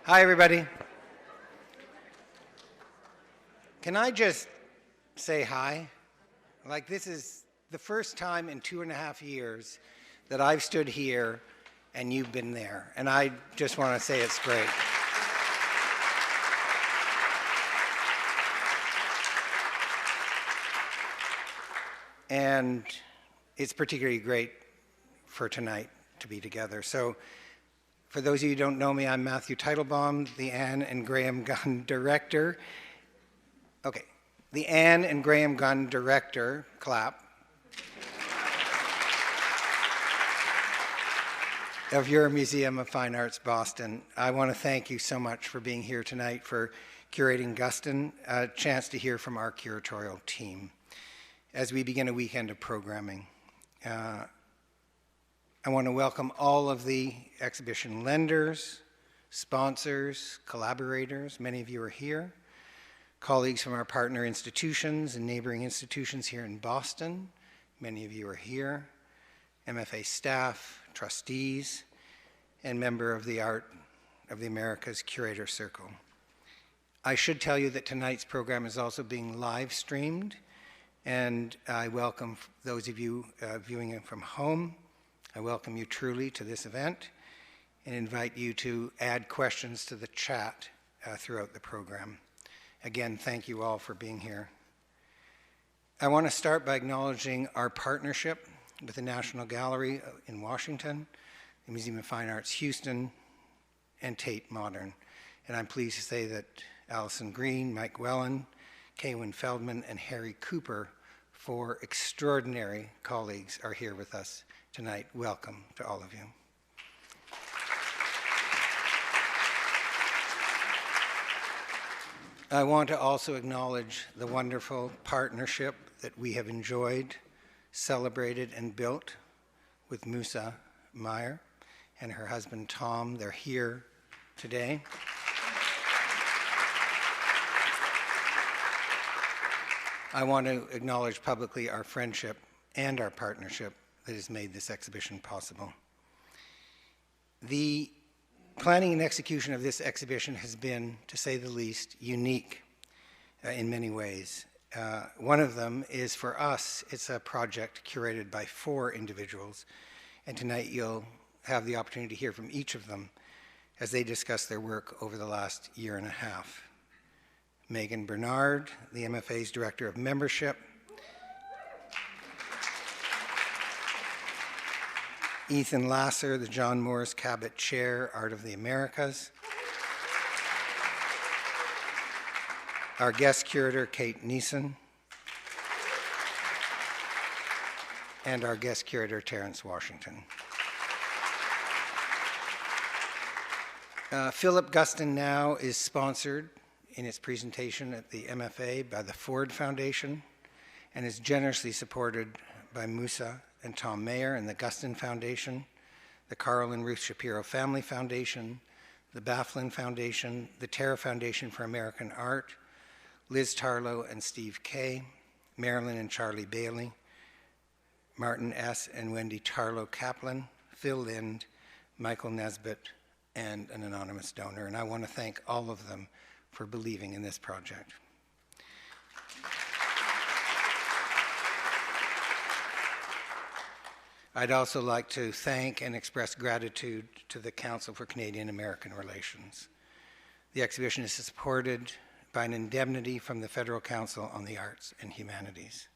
Hi, everybody. Can I just say hi? Like, this is the first time in 2.5 years that I've stood here and you've been there. And I just want to say it's great. And it's particularly great for tonight to be together. So for those of you who don't know me, I'm Matthew Teitelbaum, the Anne and Graham Gunn Director. Okay, the Anne and Graham Gunn Director, clap, of your Museum of Fine Arts, Boston. I want to thank you so much for being here tonight for Curating Guston, a chance to hear from our curatorial team as we begin a weekend of programming. I want to welcome all of the exhibition lenders, sponsors, collaborators. Many of you are here. Colleagues from our partner institutions and neighboring institutions here in Boston. Many of you are here. MFA staff, trustees, and member of the Art of the Americas Curator Circle. I should tell you that tonight's program is also being live streamed, and I welcome those of you viewing it from home. I welcome you truly to this event and invite you to add questions to the chat throughout the program. Again, thank you all for being here. I want to start by acknowledging our partnership with the National Gallery in Washington, the Museum of Fine Arts Houston, and Tate Modern. And I'm pleased to say that Allison Green, Mike Wellen, Kaywin Feldman, and Harry Cooper, four extraordinary colleagues, are here with us tonight. Welcome to all of you. I want to also acknowledge the wonderful partnership that we have enjoyed, celebrated, and built with Musa Meyer and her husband Tom. They're here today. I want to acknowledge publicly our friendship and our partnership that has made this exhibition possible. The planning and execution of this exhibition has been, to say the least, unique in many ways. One of them is, for us, it's a project curated by 4 individuals, and tonight you'll have the opportunity to hear from each of them as they discuss their work over the last 1.5 years. Megan Bernard, the MFA's Director of Membership. Ethan Lasser, the John Morris Cabot Chair, Art of the Americas. Our guest curator, Kate Neeson. And our guest curator, Terence Washington. Philip Guston Now is sponsored in its presentation at the MFA by the Ford Foundation and is generously supported by Musa and Tom Mayer and the Guston Foundation, the Carl and Ruth Shapiro Family Foundation, the Baflin Foundation, the Terra Foundation for American Art, Liz Tarlow and Steve Kay, Marilyn and Charlie Bailey, Martin S. and Wendy Tarlow Kaplan, Phil Lind, Michael Nesbitt, and an anonymous donor. And I want to thank all of them for believing in this project. I'd also like to thank and express gratitude to the Council for Canadian-American Relations. The exhibition is supported by an indemnity from the Federal Council on the Arts and Humanities.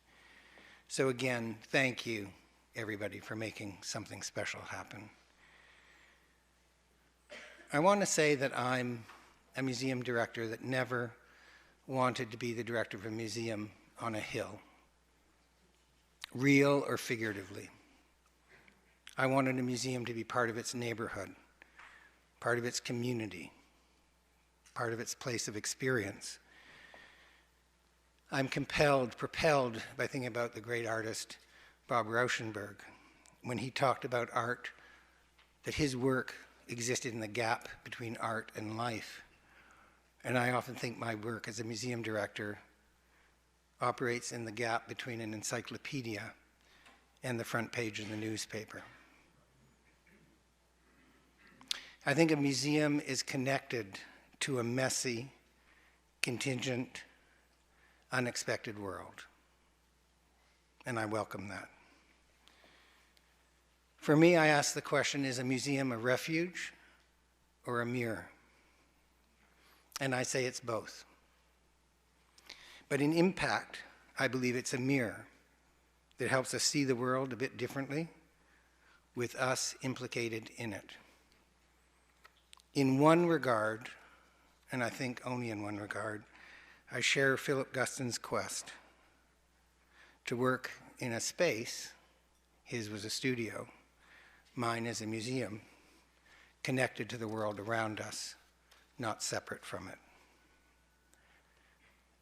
So again, thank you, everybody, for making something special happen. I want to say that I'm a museum director that never wanted to be the director of a museum on a hill, real or figuratively. I wanted a museum to be part of its neighborhood, part of its community, part of its place of experience. I'm propelled by thinking about the great artist Bob Rauschenberg when he talked about art, that his work existed in the gap between art and life. And I often think my work as a museum director operates in the gap between an encyclopedia and the front page of the newspaper. I think a museum is connected to a messy, contingent, unexpected world, and I welcome that. For me, I ask the question, is a museum a refuge or a mirror? And I say it's both. But in impact, I believe it's a mirror that helps us see the world a bit differently, with us implicated in it. In one regard, and I think only in one regard, I share Philip Guston's quest to work in a space, his was a studio, mine is a museum, connected to the world around us, not separate from it.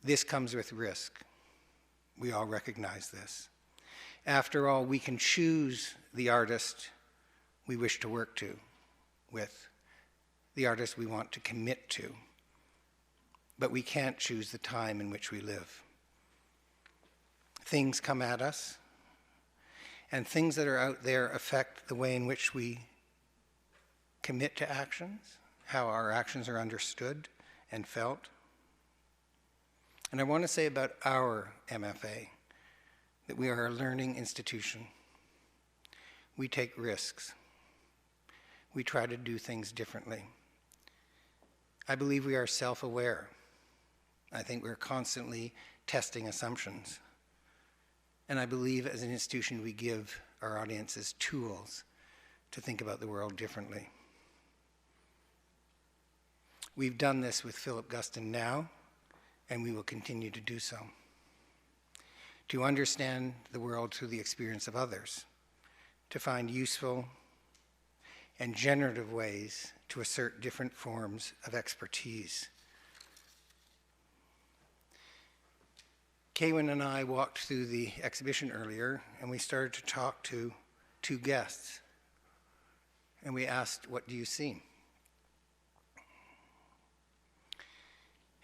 This comes with risk. We all recognize this. After all, we can choose the artist we wish to work with, the artist we want to commit to, but we can't choose the time in which we live. Things come at us, and things that are out there affect the way in which we commit to actions, how our actions are understood and felt. And I want to say about our MFA that we are a learning institution. We take risks. We try to do things differently. I believe we are self-aware. I think we're constantly testing assumptions. And I believe as an institution we give our audiences tools to think about the world differently. We've done this with Philip Guston Now, and we will continue to do so. To understand the world through the experience of others, to find useful and generative ways to assert different forms of expertise. Kaywin and I walked through the exhibition earlier, and we started to talk to two guests. And we asked, what do you see?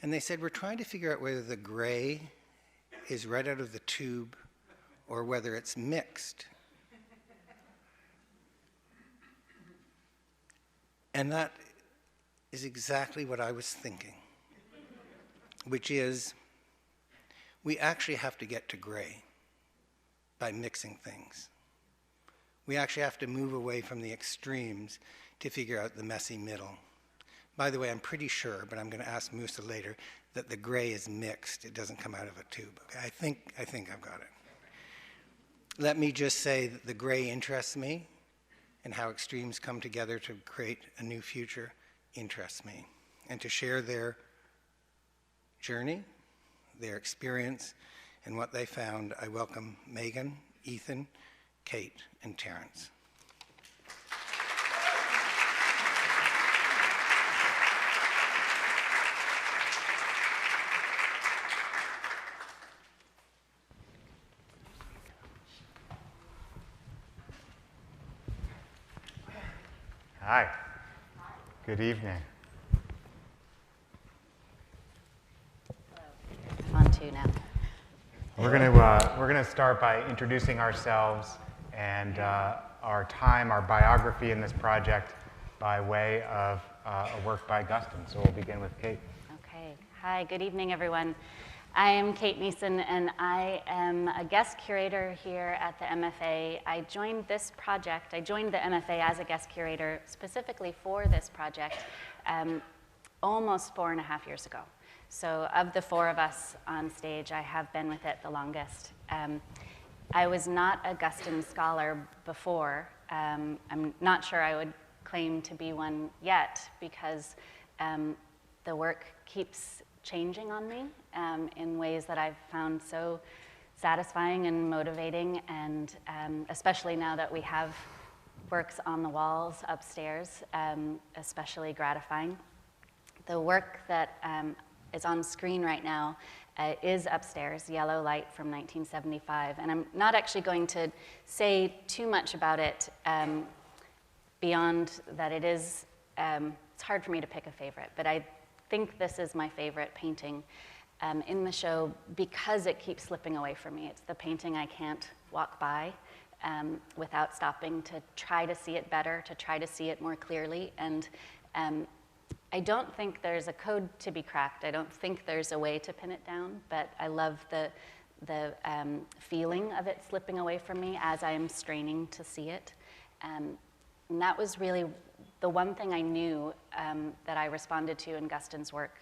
And they said, we're trying to figure out whether the gray is right out of the tube or whether it's mixed. And that is exactly what I was thinking, which is we actually have to get to gray by mixing things. We actually have to move away from the extremes to figure out the messy middle. By the way, I'm pretty sure, but I'm going to ask Musa later, that the gray is mixed. It doesn't come out of a tube. Okay? I think I've got it. Let me just say that the gray interests me, and how extremes come together to create a new future interests me. And to share their journey, their experience, and what they found, I welcome Megan, Ethan, Kate, and Terence. Hi. Good evening. I'm on two now. We're going to start by introducing ourselves and our time, our biography in this project by way of a work by Guston. So we'll begin with Kate. Okay. Hi, good evening, everyone. I am Kate Neeson, and I am a guest curator here at the MFA. I joined this project, I joined the MFA as a guest curator specifically for this project almost 4.5 years ago. So of the four of us on stage, I have been with it the longest. I was not a Guston scholar before. I'm not sure I would claim to be one yet because the work keeps changing on me in ways that I've found so satisfying and motivating, and especially now that we have works on the walls upstairs, especially gratifying. The work that is on screen right now is upstairs, Yellow Light from 1975, and I'm not actually going to say too much about it beyond that it is, it's hard for me to pick a favorite, but I think this is my favorite painting in the show because it keeps slipping away from me. It's the painting I can't walk by without stopping to try to see it better, to try to see it more clearly. And I don't think there's a code to be cracked. I don't think there's a way to pin it down, but I love the feeling of it slipping away from me as I am straining to see it. And that was really the one thing I knew that I responded to in Guston's work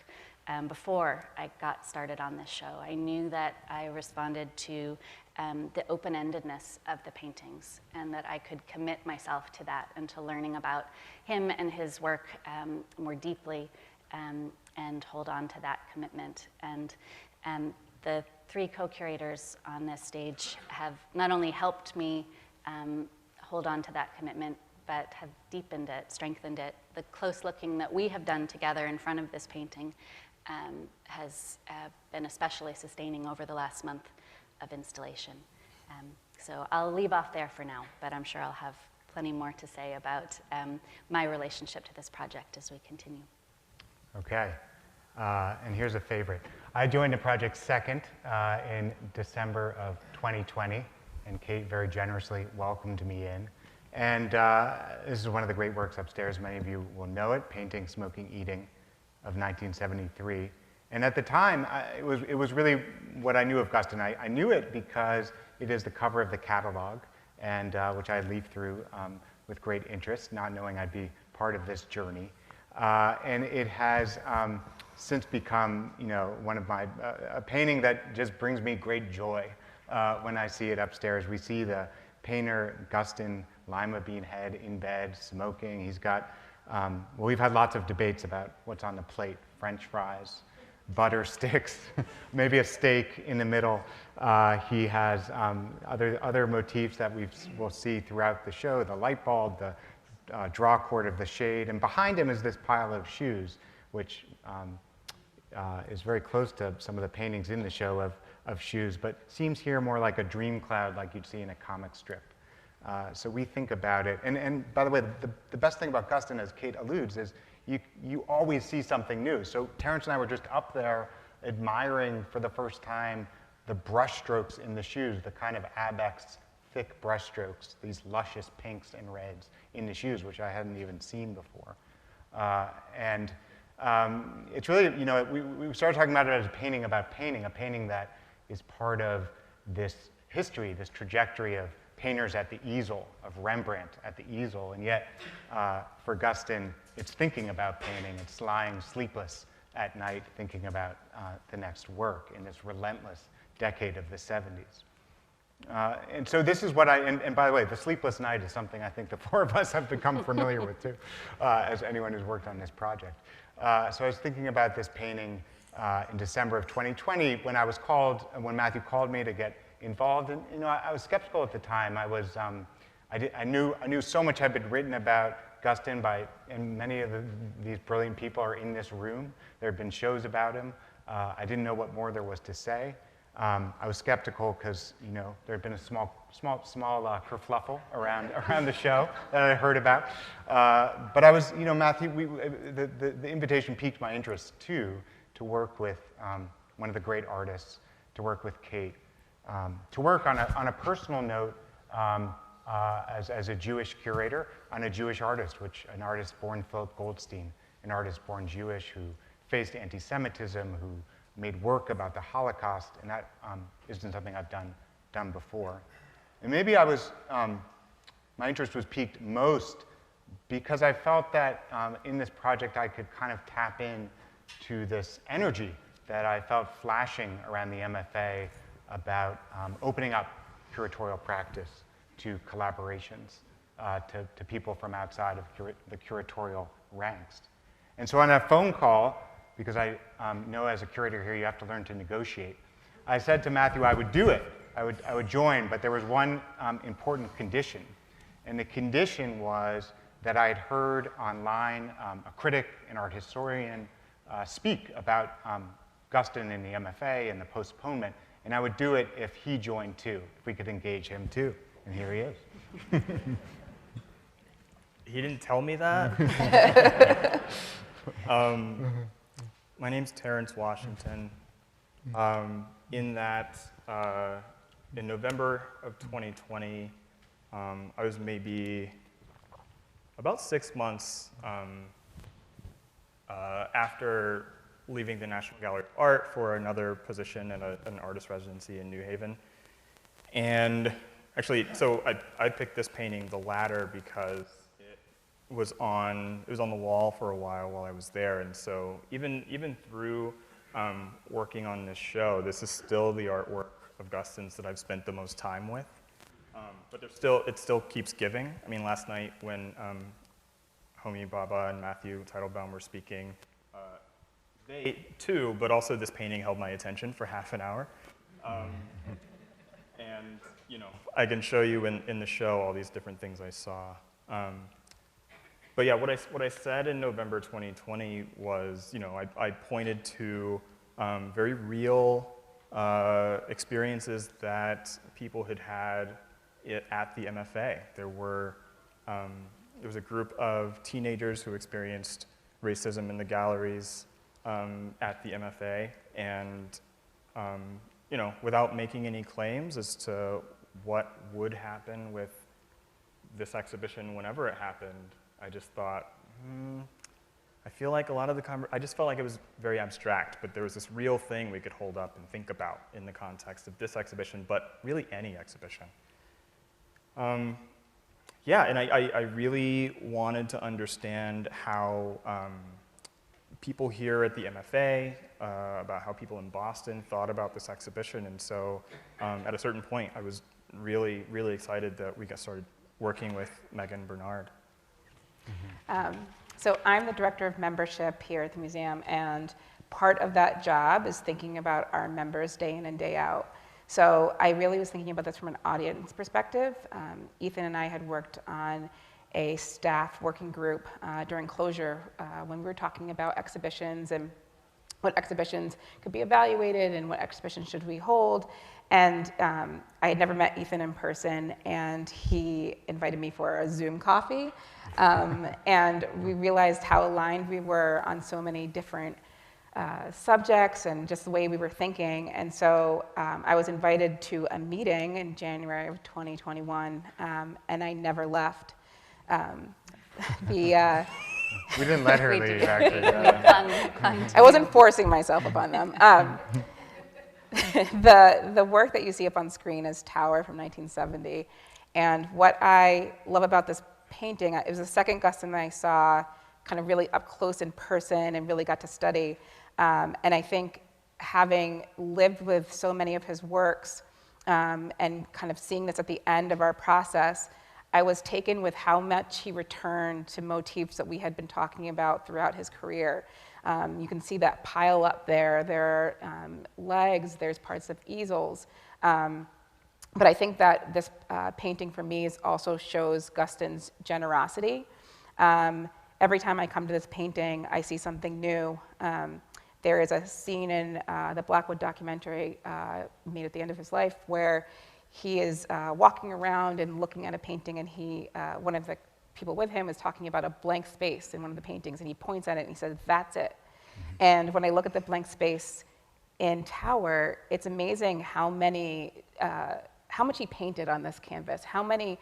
before I got started on this show. I knew that I responded to the open-endedness of the paintings, and that I could commit myself to that and to learning about him and his work more deeply, and hold on to that commitment. And the three co-curators on this stage have not only helped me hold on to that commitment, but have deepened it, strengthened it. The close looking that we have done together in front of this painting has been especially sustaining over the last month of installation. So I'll leave off there for now, but I'm sure I'll have plenty more to say about my relationship to this project as we continue. Okay, and here's a favorite. I joined the project second in December of 2020, and Kate very generously welcomed me in. And this is one of the great works upstairs. Many of you will know it, Painting, Smoking, Eating of 1973. And at the time, it was really what I knew of Guston. I knew it because it is the cover of the catalog, and which I leafed through with great interest, not knowing I'd be part of this journey. And it has since become, one of my, a painting that just brings me great joy when I see it upstairs. We see the painter Guston, lima bean head, in bed, smoking. He's got, well, we've had lots of debates about what's on the plate, French fries, butter sticks, maybe a steak in the middle. He has other motifs that we'll see throughout the show, the light bulb, the draw cord of the shade, and behind him is this pile of shoes, which is very close to some of the paintings in the show of shoes, but seems here more like a dream cloud like you'd see in a comic strip. So we think about it, and by the way, the best thing about Guston, as Kate alludes, is you always see something new. So Terence and I were just up there admiring for the first time the brush strokes in the shoes, the kind of Abex thick brush strokes, these luscious pinks and reds in the shoes, which I hadn't even seen before. It's really, we started talking about it as a painting about painting, a painting that is part of this history, this trajectory of painters at the easel, of Rembrandt at the easel, and yet for Guston, it's thinking about painting. It's lying sleepless at night thinking about the next work in this relentless decade of the 70s. And so this is what and by the way, the sleepless night is something I think the four of us have become familiar with too, as anyone who's worked on this project. So I was thinking about this painting in December of 2020 when when Matthew called me to get involved. And I was skeptical at the time. I knew so much had been written about Guston and many of these brilliant people are in this room. There have been shows about him. I didn't know what more there was to say. I was skeptical because there had been a small kerfluffle around the show that I heard about. But I was, Matthew, the invitation piqued my interest too, to work with one of the great artists, to work with Kate, to work on a personal note as a Jewish curator on a Jewish artist, an artist born Philip Goldstein, an artist born Jewish who faced anti-Semitism, who made work about the Holocaust, and that isn't something I've done before. And maybe my interest was piqued most because I felt that in this project I could kind of tap in to this energy that I felt flashing around the MFA about opening up curatorial practice to collaborations, to people from outside of the curatorial ranks. And so on that phone call, because I know as a curator here you have to learn to negotiate, I said to Matthew I would do it, I would join, but there was one important condition. And the condition was that I had heard online a critic, an art historian, speak about Guston in the MFA and the postponement, and I would do it if he joined too, if we could engage him too. And here he is. He didn't tell me that. My name's Terence Washington. In November of 2020, I was maybe about 6 months after leaving the National Gallery of Art for another position at an artist residency in New Haven. And actually, so I picked this painting, The Ladder, because it was on the wall for a while I was there. And so even through working on this show, this is still the artwork of Guston's that I've spent the most time with. But it still keeps giving. I mean, last night when Homi Bhabha and Matthew Teitelbaum were speaking, they too, but also this painting held my attention for half an hour. And I can show you in the show all these different things I saw. But yeah, what I said in November 2020 was, I pointed to very real experiences that people had had at the MFA. There was a group of teenagers who experienced racism in the galleries at the MFA, and without making any claims as to what would happen with this exhibition whenever it happened, I just thought, I feel like a lot of I just felt like it was very abstract, but there was this real thing we could hold up and think about in the context of this exhibition, but really any exhibition. Yeah, and I really wanted to understand how people here at the MFA, about how people in Boston thought about this exhibition, and so at a certain point, I was really, really excited that we got started working with Megan Bernard. So I'm the director of membership here at the museum, and part of that job is thinking about our members day in and day out. So I really was thinking about this from an audience perspective. Ethan and I had worked on a staff working group during closure when we were talking about exhibitions and what exhibitions could be evaluated and what exhibitions should we hold. And I had never met Ethan in person, and he invited me for a Zoom coffee. And we realized how aligned we were on so many different subjects and just the way we were thinking. And so I was invited to a meeting in January of 2021, and I never left. We didn't let her leave, actually. I wasn't forcing myself upon them. The work that you see up on screen is Tower from 1970. And what I love about this painting, it was the second Guston that I saw kind of really up close in person and really got to study. And I think having lived with so many of his works and kind of seeing this at the end of our process, I was taken with how much he returned to motifs that we had been talking about throughout his career. You can see that pile up there. There are legs, there's parts of easels. But I think that this painting for me also shows Guston's generosity. Every time I come to this painting, I see something new. There is a scene in the Blackwood documentary made at the end of his life where he is walking around and looking at a painting, and one of the people with him is talking about a blank space in one of the paintings, and he points at it and he says, "That's it." Mm-hmm. And when I look at the blank space in Tower, it's amazing how much he painted on this canvas, how many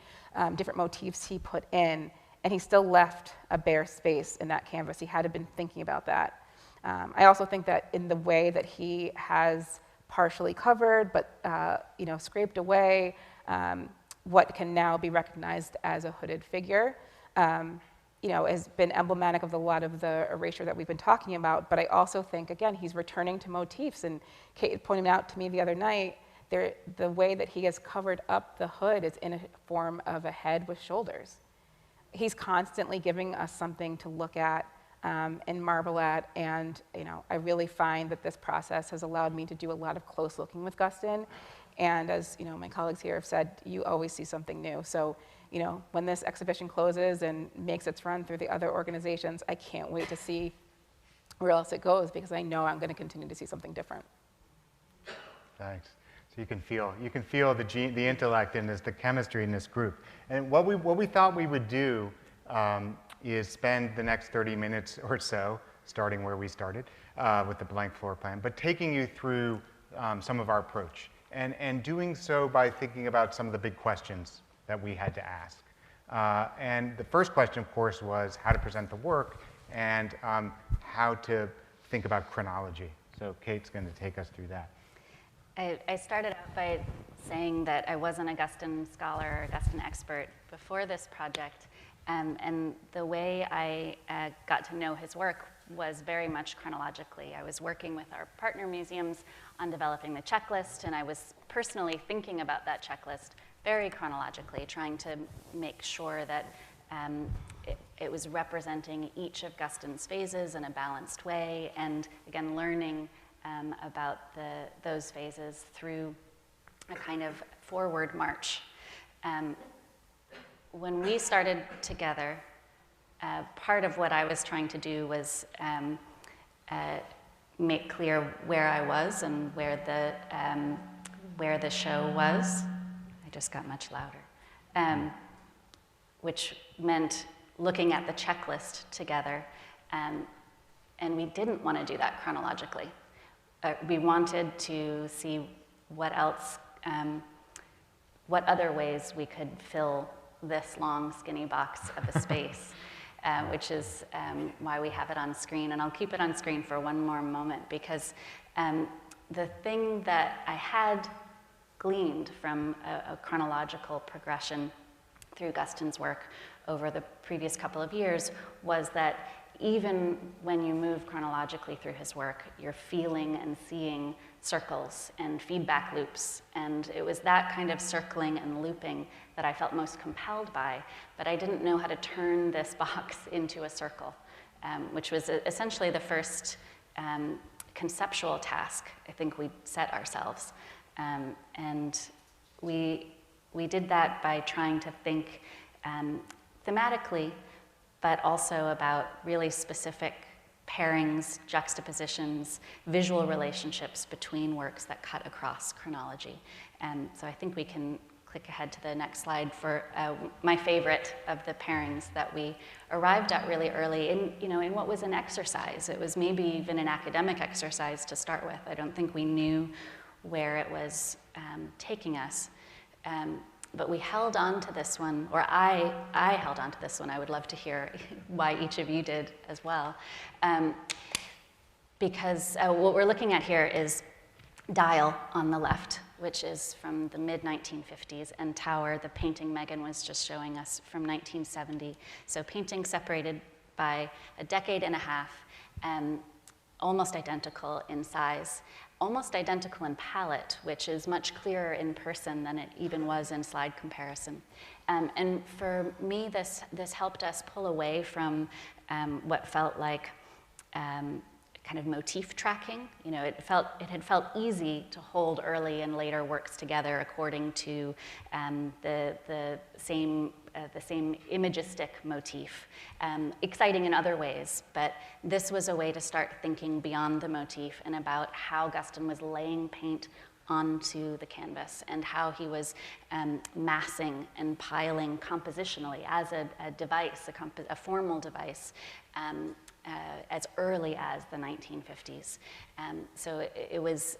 different motifs he put in, and he still left a bare space in that canvas. He had to have been thinking about that. I also think that in the way that he has partially covered, but scraped away what can now be recognized as a hooded figure, has been emblematic of a lot of the erasure that we've been talking about. But I also think, again, he's returning to motifs. And Kate pointed out to me the other night, the way that he has covered up the hood is in a form of a head with shoulders. He's constantly giving us something to look at and marvel at, and I really find that this process has allowed me to do a lot of close looking with Guston, and as my colleagues here have said, you always see something new. So when this exhibition closes and makes its run through the other organizations, I can't wait to see where else it goes, because I know I'm going to continue to see something different. Thanks. So you can feel the intellect in this, the chemistry in this group. And what we thought we would do is spend the next 30 minutes or so, starting where we started with the blank floor plan, but taking you through some of our approach, and doing so by thinking about some of the big questions that we had to ask. And the first question, of course, was how to present the work and how to think about chronology. So Kate's going to take us through that. I started out by saying that I wasn't a Guston scholar or Guston expert before this project, and the way I got to know his work was very much chronologically. I was working with our partner museums on developing the checklist, and I was personally thinking about that checklist very chronologically, trying to make sure that it was representing each of Guston's phases in a balanced way, and again, learning about those phases through a kind of forward march. When we started together, part of what I was trying to do was make clear where I was and where the show was. I just got much louder, which meant looking at the checklist together, and we didn't want to do that chronologically. We wanted to see what else, what other ways we could fill this long, skinny box of a space, which is why we have it on screen. And I'll keep it on screen for one more moment, because the thing that I had gleaned from a chronological progression through Guston's work over the previous couple of years was that even when you move chronologically through his work, you're feeling and seeing circles and feedback loops. And it was that kind of circling and looping that I felt most compelled by, but I didn't know how to turn this box into a circle, which was essentially the first conceptual task I think we set ourselves. And we did that by trying to think thematically, but also about really specific pairings, juxtapositions, visual relationships between works that cut across chronology. So I think we can click ahead to the next slide for my favorite of the pairings that we arrived at really early in what was an exercise. It was maybe even an academic exercise to start with. I don't think we knew where it was taking us. But we held on to this one, or I held on to this one. I would love to hear why each of you did as well. Because what we're looking at here is Dial on the left, which is from the mid-1950s, and Tower, the painting Megan was just showing us, from 1970. So painting separated by a decade and a half, almost identical in size, almost identical in palette, which is much clearer in person than it even was in slide comparison. And for me, this helped us pull away from what felt like kind of motif tracking. It had felt easy to hold early and later works together according to the same imagistic motif, exciting in other ways, but this was a way to start thinking beyond the motif and about how Guston was laying paint onto the canvas and how he was massing and piling compositionally as a device, a formal device, as early as the 1950s. So it was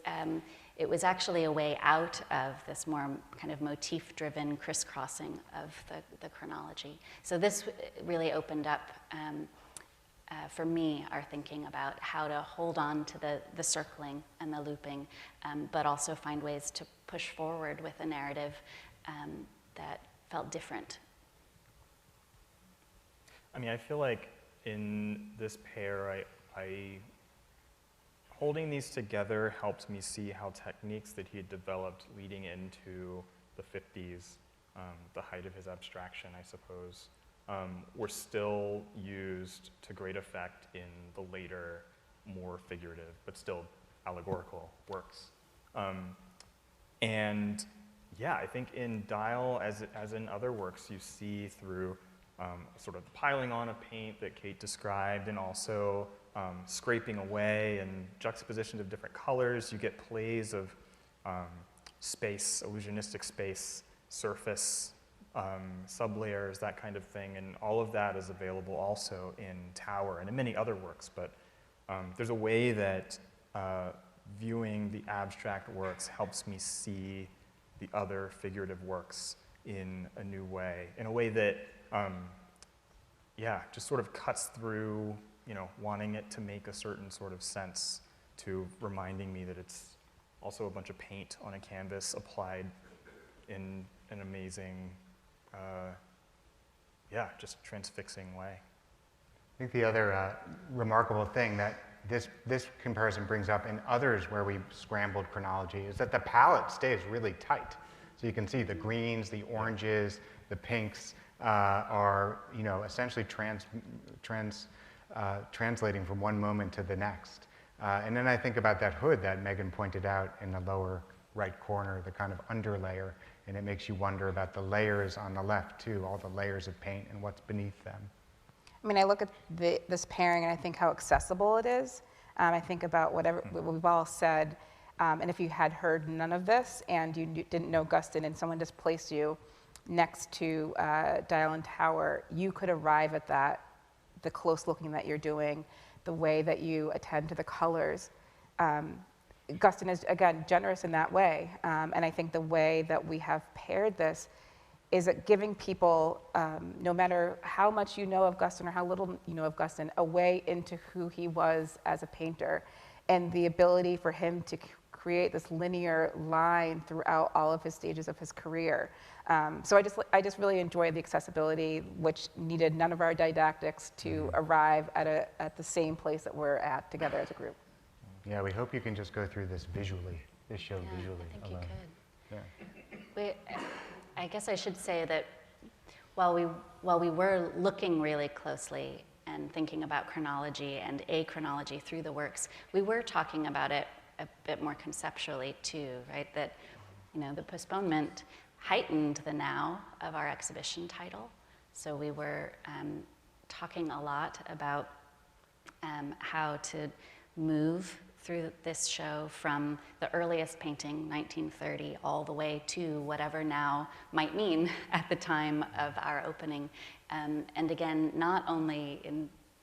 actually a way out of this more kind of motif-driven crisscrossing of the chronology. So this really opened up, for me, our thinking about how to hold on to the circling and the looping, but also find ways to push forward with a narrative that felt different. I mean, I feel like in this pair, I holding these together helped me see how techniques that he had developed leading into the 50s, the height of his abstraction, I suppose, were still used to great effect in the later, more figurative, but still allegorical works. And yeah, I think in Dial, as in other works, you see through sort of piling on of paint that Kate described, and also scraping away and juxtapositions of different colors. You get plays of space, illusionistic space, surface, sublayers, that kind of thing, and all of that is available also in Tower and in many other works, but there's a way that viewing the abstract works helps me see the other figurative works in a new way, in a way that, yeah, just sort of cuts through, wanting it to make a certain sort of sense, to reminding me that it's also a bunch of paint on a canvas applied in an amazing, just transfixing way. I think the other remarkable thing that this comparison brings up in others where we scrambled chronology is that the palette stays really tight. So you can see the greens, the oranges, the pinks are essentially translating from one moment to the next. And then I think about that hood that Megan pointed out in the lower right corner, the kind of underlayer, and it makes you wonder about the layers on the left too, all the layers of paint and what's beneath them. I mean, I look at this pairing and I think how accessible it is. I think about what we've all said, and if you had heard none of this and you didn't know Guston and someone just placed you next to Dial and Tower, you could arrive at that, the close looking that you're doing, the way that you attend to the colors. Guston is, again, generous in that way, and I think the way that we have paired this is that giving people, no matter how much you know of Guston or how little you know of Guston, a way into who he was as a painter, and the ability for him to create this linear line throughout all of his stages of his career. So I just really enjoy the accessibility, which needed none of our didactics to arrive at the same place that we're at together as a group. Yeah, we hope you can just go through this visually, this show visually. I think alone. you could. Yeah. I guess I should say that while we were looking really closely and thinking about chronology and achronology through the works, we were talking about it a bit more conceptually too, right? That, the postponement heightened the now of our exhibition title. So we were talking a lot about how to move through this show from the earliest painting, 1930, all the way to whatever now might mean at the time of our opening. And again, not only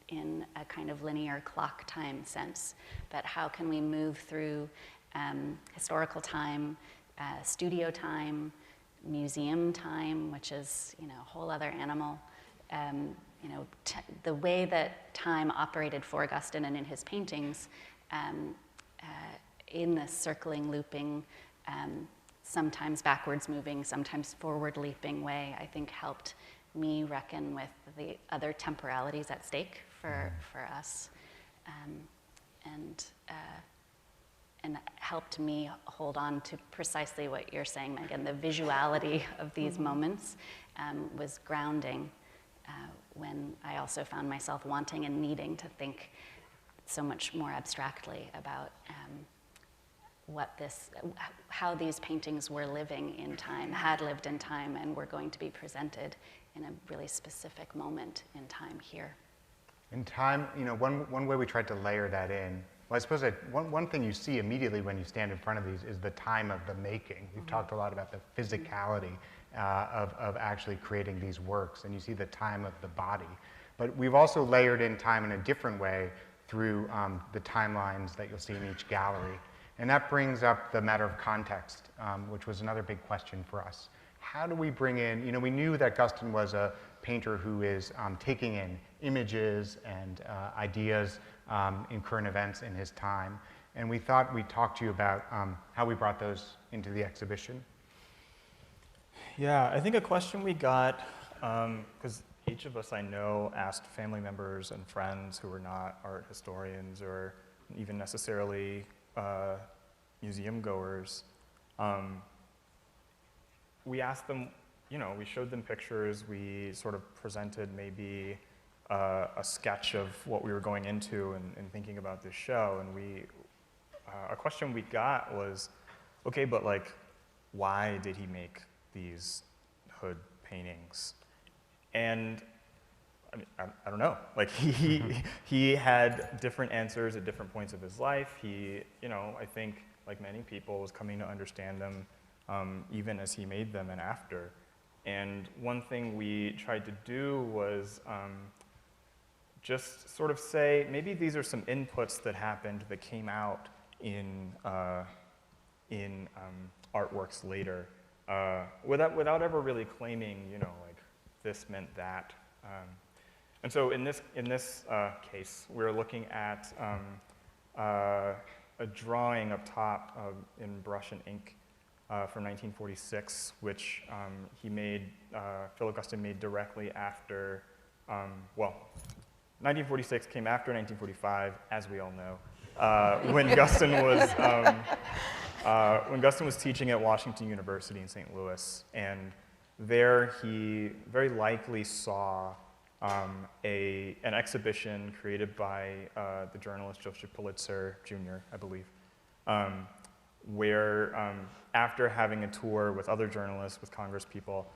in a kind of linear clock time sense, but how can we move through historical time, studio time, museum time, which is a whole other animal. The way that time operated for Guston and in his paintings, in this circling, looping, sometimes backwards moving, sometimes forward leaping way, I think helped me reckon with the other temporalities at stake for us, and helped me hold on to precisely what you're saying, Megan. The visuality of these moments was grounding when I also found myself wanting and needing to think so much more abstractly about how these paintings were living in time, had lived in time, and were going to be presented in a really specific moment in time here. In time, one way we tried to layer that in, well, I suppose one thing you see immediately when you stand in front of these is the time of the making. We've talked a lot about the physicality of actually creating these works, and you see the time of the body. But we've also layered in time in a different way through the timelines that you'll see in each gallery. And that brings up the matter of context, which was another big question for us. How do we bring in, we knew that Guston was a painter who is taking in images and ideas in current events in his time. And we thought we'd talk to you about how we brought those into the exhibition. Yeah, I think a question we got, because each of us I know asked family members and friends who were not art historians or even necessarily museum goers. We asked them, we showed them pictures, we sort of presented maybe a sketch of what we were going into and thinking about this show, and a question we got was, okay, but why did he make these hood paintings? And I mean, I don't know. He had different answers at different points of his life. He, I think, like many people, was coming to understand them even as he made them and after. And one thing we tried to do was just sort of say, maybe these are some inputs that happened that came out in artworks later. without ever really claiming, like this meant that. And so in this case, we're looking at a drawing up top in brush and ink from 1946, which Philip Guston made directly after, 1946 came after 1945, as we all know, when Guston was teaching at Washington University in St. Louis, and there he very likely saw an exhibition created by the journalist Joseph Pulitzer Jr., I believe, where after having a tour with other journalists, with Congress people,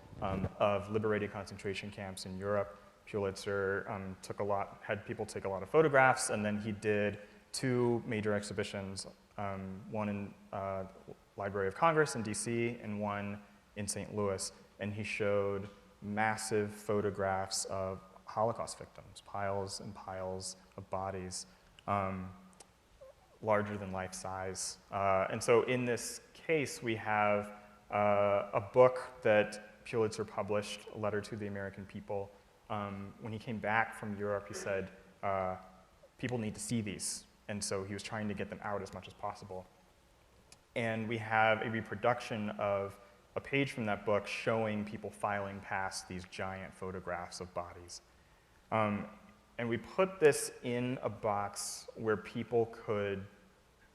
of liberated concentration camps in Europe, Pulitzer had people take a lot of photographs, and then he did 2 major exhibitions, one in Library of Congress in DC and one in St. Louis, and he showed massive photographs of Holocaust victims, piles and piles of bodies, larger than life size. And so in this case, we have a book that Pulitzer published, A Letter to the American People. When he came back from Europe, he said, people need to see these. And so he was trying to get them out as much as possible. And we have a reproduction of a page from that book showing people filing past these giant photographs of bodies. And we put this in a box where people could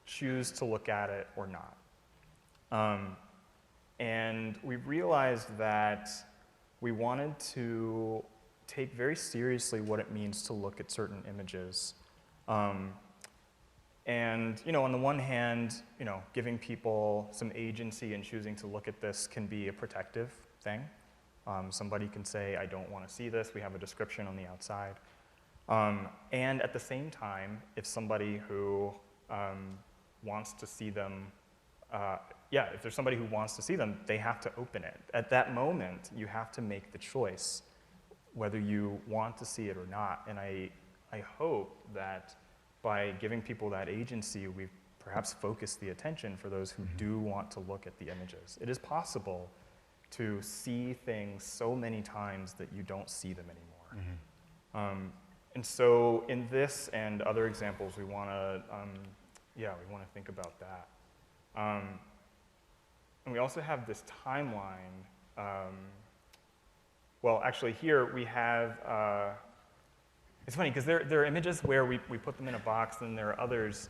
choose to look at it or not. And we realized that we wanted to take very seriously what it means to look at certain images. And on the one hand, giving people some agency and choosing to look at this can be a protective thing. Somebody can say, I don't want to see this. We have a description on the outside. And at the same time, if somebody who wants to see them, if there's somebody who wants to see them, they have to open it. At that moment, you have to make the choice whether you want to see it or not. And I hope that by giving people that agency, we've perhaps focused the attention for those who do want to look at the images. It is possible to see things so many times that you don't see them anymore. And so in this and other examples, we want to think about that. And we also have this timeline. Well, actually here we have, it's funny because there are images where we put them in a box, and there are others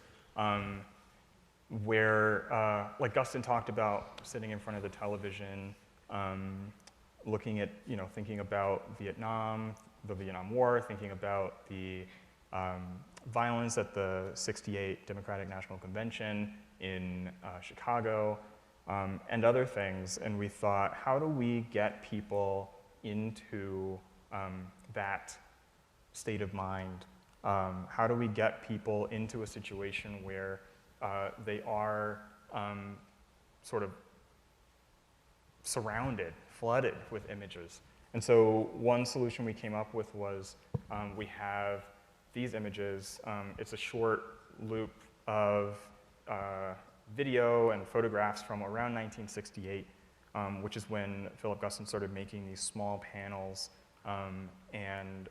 where, like Guston talked about, sitting in front of the television, looking at, thinking about Vietnam, the Vietnam War, thinking about the violence at the '68 Democratic National Convention in Chicago, and other things. And we thought, how do we get people into that state of mind? How do we get people into a situation where they are sort of surrounded, flooded with images? And so one solution we came up with was we have these images. It's a short loop of video and photographs from around 1968, which is when Philip Guston started making these small panels and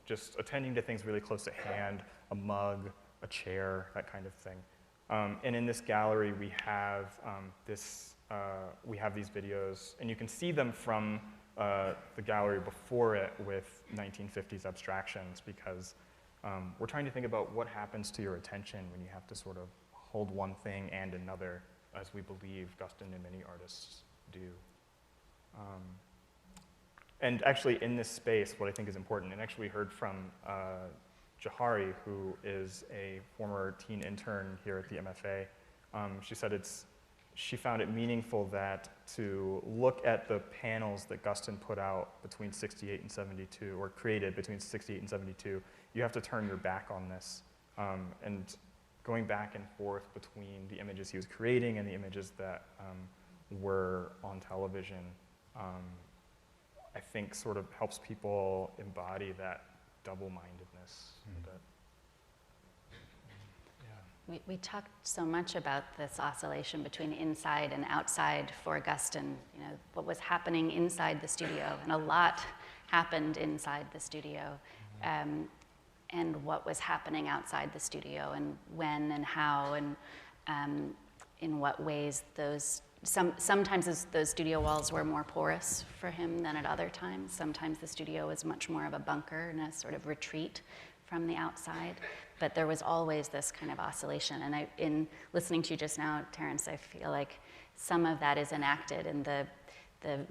just attending to things really close at hand, a mug, a chair, that kind of thing. And in this gallery, we have these videos, and you can see them from the gallery before it with 1950s abstractions, because we're trying to think about what happens to your attention when you have to sort of hold one thing and another, as we believe Guston and many artists do. And actually in this space, what I think is important, and actually we heard from Jahari, who is a former teen intern here at the MFA, she said she found it meaningful that to look at the panels that Guston put out between 68 and 72, or created between 68 and 72, you have to turn your back on this. And going back and forth between the images he was creating and the images that were on television, I think sort of helps people embody that double-mindedness. we talked so much about this oscillation between inside and outside for Guston, what was happening inside the studio, and a lot happened inside the studio, and what was happening outside the studio, and when and how, and in what ways sometimes those studio walls were more porous for him than at other times. Sometimes the studio was much more of a bunker and a sort of retreat from the outside. But there was always this kind of oscillation. And in listening to you just now, Terence, I feel like some of that is enacted in the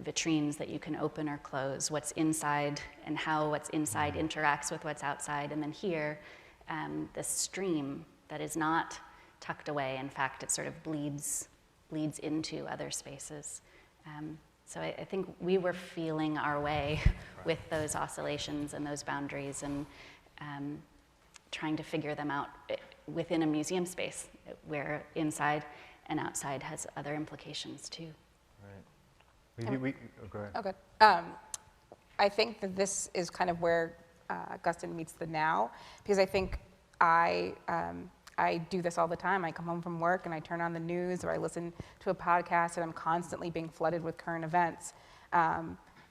vitrines that you can open or close, what's inside and how what's inside interacts with what's outside. And then here, this stream that is not tucked away. In fact, it sort of bleeds into other spaces. So I think we were feeling our way with those oscillations and those boundaries, and trying to figure them out within a museum space where inside and outside has other implications too. Right. Go ahead. Oh, good. I think that this is kind of where Guston meets the now, because I think I do this all the time. I come home from work and I turn on the news, or I listen to a podcast, and I'm constantly being flooded with current events.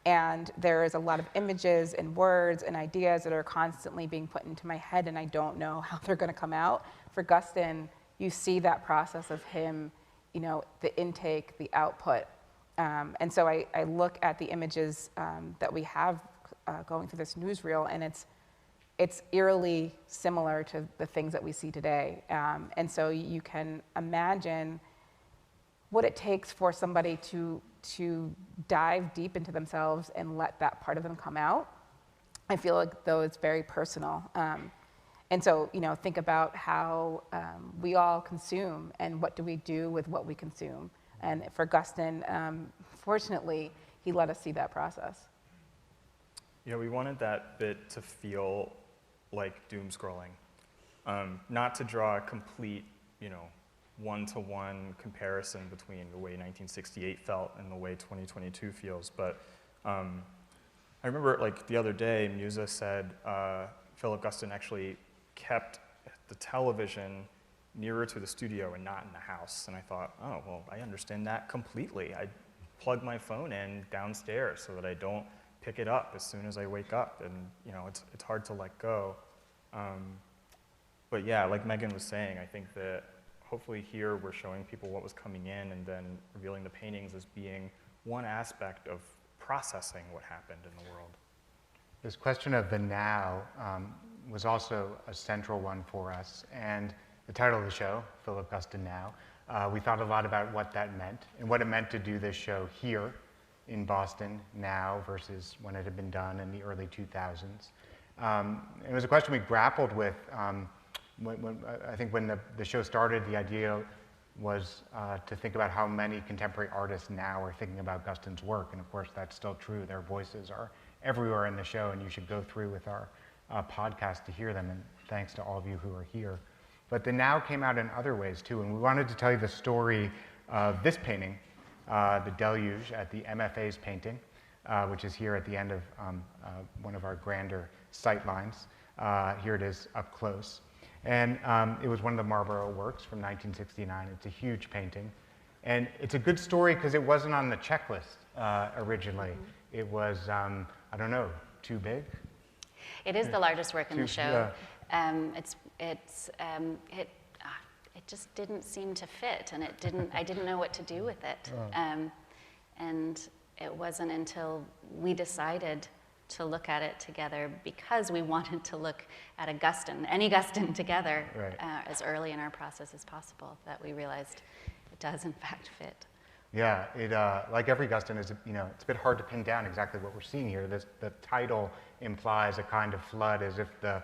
And there is a lot of images and words and ideas that are constantly being put into my head, and I don't know how they're going to come out. For Guston, you see that process of him, the intake, the output. And so I look at the images that we have going through this newsreel, and it's eerily similar to the things that we see today. And so you can imagine what it takes for somebody to dive deep into themselves and let that part of them come out. I feel like, though, it's very personal. And so, think about how we all consume, and what do we do with what we consume. And for Guston, fortunately, he let us see that process. We wanted that bit to feel like doom scrolling, not to draw a complete, one-to-one comparison between the way 1968 felt and the way 2022 feels. But I remember, the other day, Musa said Philip Guston actually kept the television nearer to the studio and not in the house. And I thought, oh, well, I understand that completely. I plug my phone in downstairs so that I don't pick it up as soon as I wake up. And, it's hard to let go. But yeah, like Megan was saying, I think that hopefully here we're showing people what was coming in, and then revealing the paintings as being one aspect of processing what happened in the world. This question of the now was also a central one for us, and the title of the show, Philip Guston Now, we thought a lot about what that meant and what it meant to do this show here in Boston now versus when it had been done in the early 2000s. It was a question we grappled with. I think when the show started, the idea was to think about how many contemporary artists now are thinking about Guston's work, and of course that's still true. Their voices are everywhere in the show, and you should go through with our podcast to hear them, and thanks to all of you who are here. But the now came out in other ways too, and we wanted to tell you the story of this painting, The Deluge, at the MFA's painting, which is here at the end of one of our grander sight lines. Here it is up close. And it was one of the Marlborough works from 1969. It's a huge painting. And it's a good story because it wasn't on the checklist originally. Mm-hmm. It was, I don't know, too big? It is the largest work in the show. Yeah. It just didn't seem to fit, and I didn't know what to do with it. Oh. And it wasn't until we decided to look at it together, because we wanted to look at any Guston together, right, as early in our process as possible, that we realized it does in fact fit. Yeah, it like every Guston is, it's a bit hard to pin down exactly what we're seeing here. The title implies a kind of flood, as if the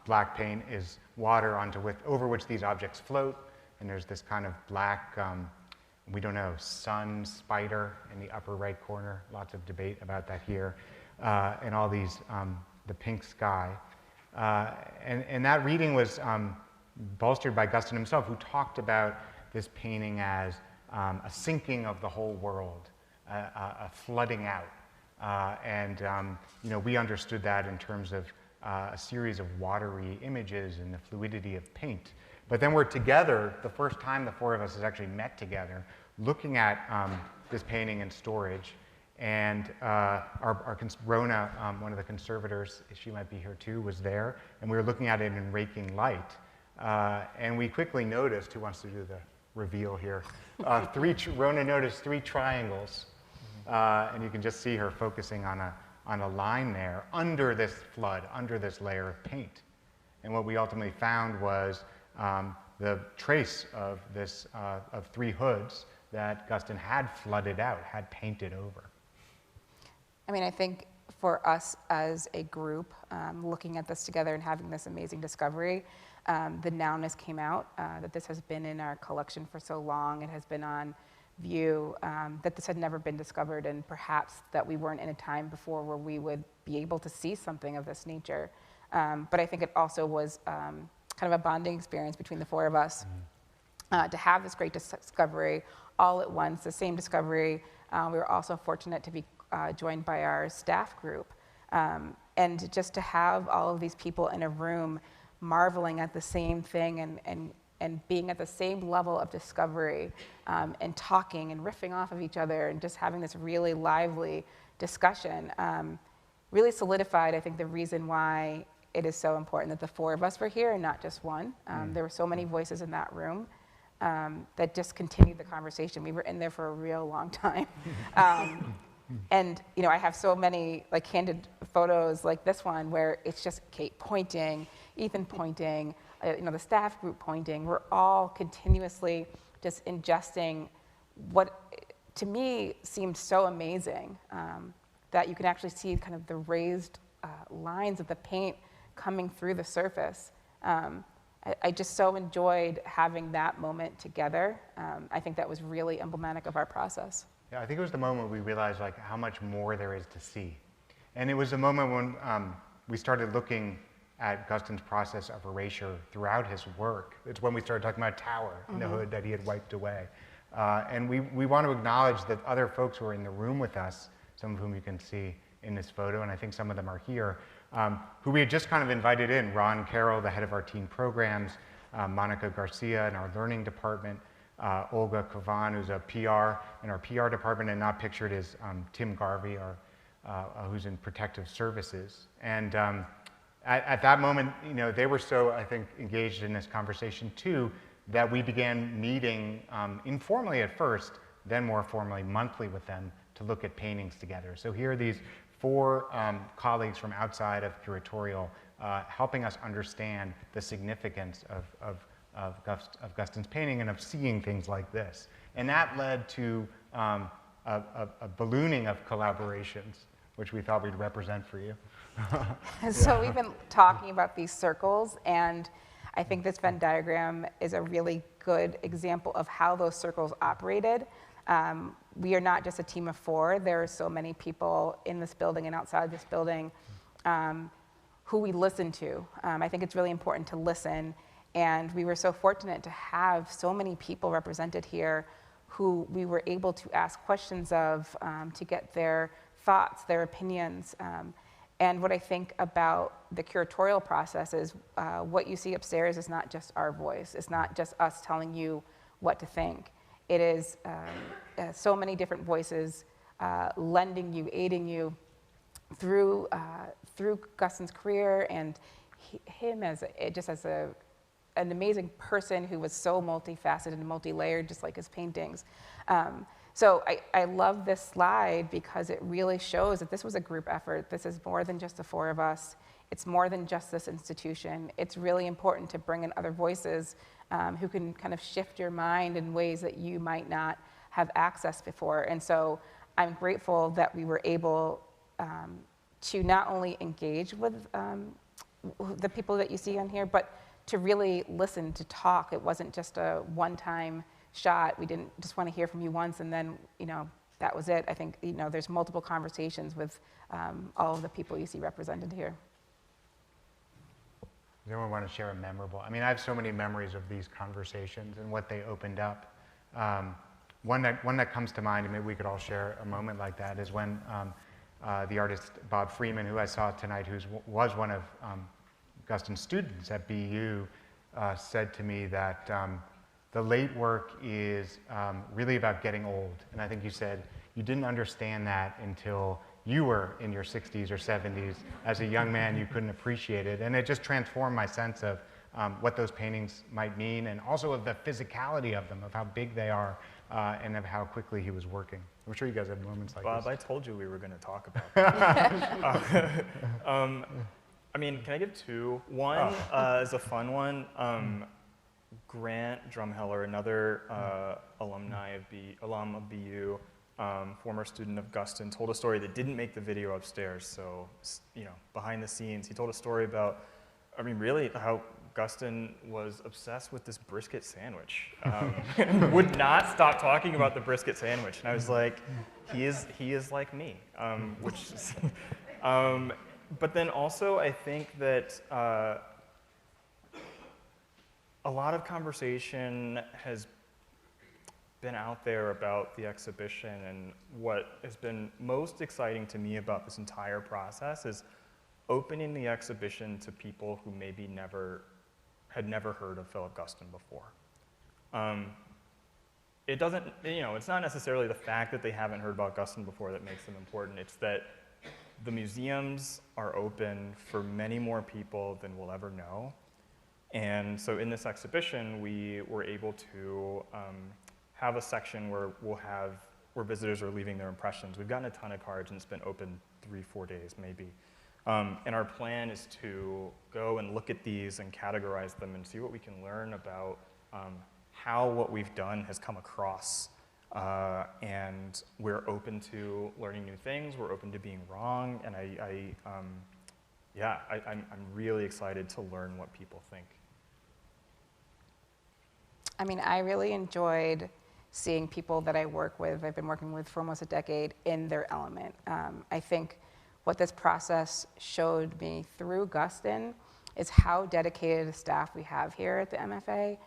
black paint is water over which these objects float, and there's this kind of black, we don't know, sun spider in the upper right corner. Lots of debate about that here. And all these, the pink sky. And that reading was bolstered by Guston himself, who talked about this painting as a sinking of the whole world, a flooding out. And we understood that in terms of a series of watery images and the fluidity of paint. But then we're together, the first time the four of us has actually met together, looking at this painting in storage. And Rona, one of the conservators, she might be here too, was there. And we were looking at it in raking light. And we quickly noticed, who wants to do the reveal here? Rona noticed 3 triangles. And you can just see her focusing on a line there under this flood, under this layer of paint. And what we ultimately found was the trace of this of 3 hoods that Guston had flooded out, had painted over. I mean, I think for us as a group, looking at this together and having this amazing discovery, the nowness came out, that this has been in our collection for so long, it has been on view, that this had never been discovered, and perhaps that we weren't in a time before where we would be able to see something of this nature. But I think it also was kind of a bonding experience between the 4 of us to have this great discovery all at once, the same discovery. We were also fortunate to be joined by our staff group. And just to have all of these people in a room marveling at the same thing and being at the same level of discovery, and talking and riffing off of each other and just having this really lively discussion really solidified, I think, the reason why it is so important that the 4 of us were here and not just one. There were so many voices in that room that just continued the conversation. We were in there for a real long time. And you know, I have so many like candid photos like this one where it's just Kate pointing, Ethan pointing, you know, the staff group pointing. We're all continuously just ingesting what to me seemed so amazing, that you can actually see kind of the raised lines of the paint coming through the surface. I just so enjoyed having that moment together. I think that was really emblematic of our process. Yeah, I think it was the moment we realized like how much more there is to see. And it was a moment when we started looking at Guston's process of erasure throughout his work. It's when we started talking about Tower and the hood that he had wiped away. And we want to acknowledge that other folks who are in the room with us, some of whom you can see in this photo, and I think some of them are here, who we had just kind of invited in. Ron Carroll, the head of our teen programs, Monica Garcia in our learning department, Olga Kovan, who's a PR in our PR department, and not pictured is Tim Garvey, who's in protective services. And at that moment, you know, they were so, I think, engaged in this conversation too, that we began meeting informally at first, then more formally monthly with them to look at paintings together. So here are these 4 colleagues from outside of curatorial helping us understand the significance of Guston's painting and of seeing things like this. And that led to a ballooning of collaborations, which we thought we'd represent for you. So we've been talking about these circles, and I think this Venn diagram is a really good example of how those circles operated. We are not just a team of 4. There are so many people in this building and outside this building who we listen to. I think it's really important to listen, and we were so fortunate to have so many people represented here who we were able to ask questions of, to get their thoughts, their opinions. And what I think about the curatorial process is what you see upstairs is not just our voice. It's not just us telling you what to think. It is so many different voices lending you, aiding you through Guston's career, and him as an amazing person who was so multifaceted and multi-layered, just like his paintings. So I love this slide because it really shows that this was a group effort. This is more than just the 4 of us. It's more than just this institution. It's really important to bring in other voices who can kind of shift your mind in ways that you might not have access before. And so I'm grateful that we were able to not only engage with the people that you see on here, but to really listen, to talk. It wasn't just a one-time shot. We didn't just want to hear from you once and then, you know, that was it. I think, you know, there's multiple conversations with all of the people you see represented here. Does anyone want to share a memorable? I mean, I have so many memories of these conversations and what they opened up. One that comes to mind, and maybe we could all share a moment like that, is when the artist Bob Freeman, who I saw tonight, who was one of Guston's students at BU, said to me that the late work is really about getting old. And I think you said you didn't understand that until you were in your 60s or 70s. As a young man, you couldn't appreciate it. And it just transformed my sense of what those paintings might mean, and also of the physicality of them, of how big they are, and of how quickly he was working. I'm sure you guys have moments like Bob, this. I told you we were going to talk about that. I mean, can I give two? One is a fun one. Grant Drumheller, another alum of BU, former student of Guston, told a story that didn't make the video upstairs. So, behind the scenes, he told a story about, really how Guston was obsessed with this brisket sandwich. Would not stop talking about the brisket sandwich. And I was like, he is like me, which is, but then also I think that a lot of conversation has been out there about the exhibition, and what has been most exciting to me about this entire process is opening the exhibition to people who maybe had never heard of Philip Guston before. It doesn't, it's not necessarily the fact that they haven't heard about Guston before that makes them important. It's that the museums are open for many more people than we'll ever know. And so in this exhibition, we were able to have a section where where visitors are leaving their impressions. We've gotten a ton of cards, and it's been open 3-4 days maybe. And our plan is to go and look at these and categorize them and see what we can learn about how what we've done has come across. And we're open to learning new things. We're open to being wrong. And I'm really excited to learn what people think. I really enjoyed seeing people that I work with, I've been working with for almost a decade, in their element. I think what this process showed me through Guston is how dedicated a staff we have here at the MFA.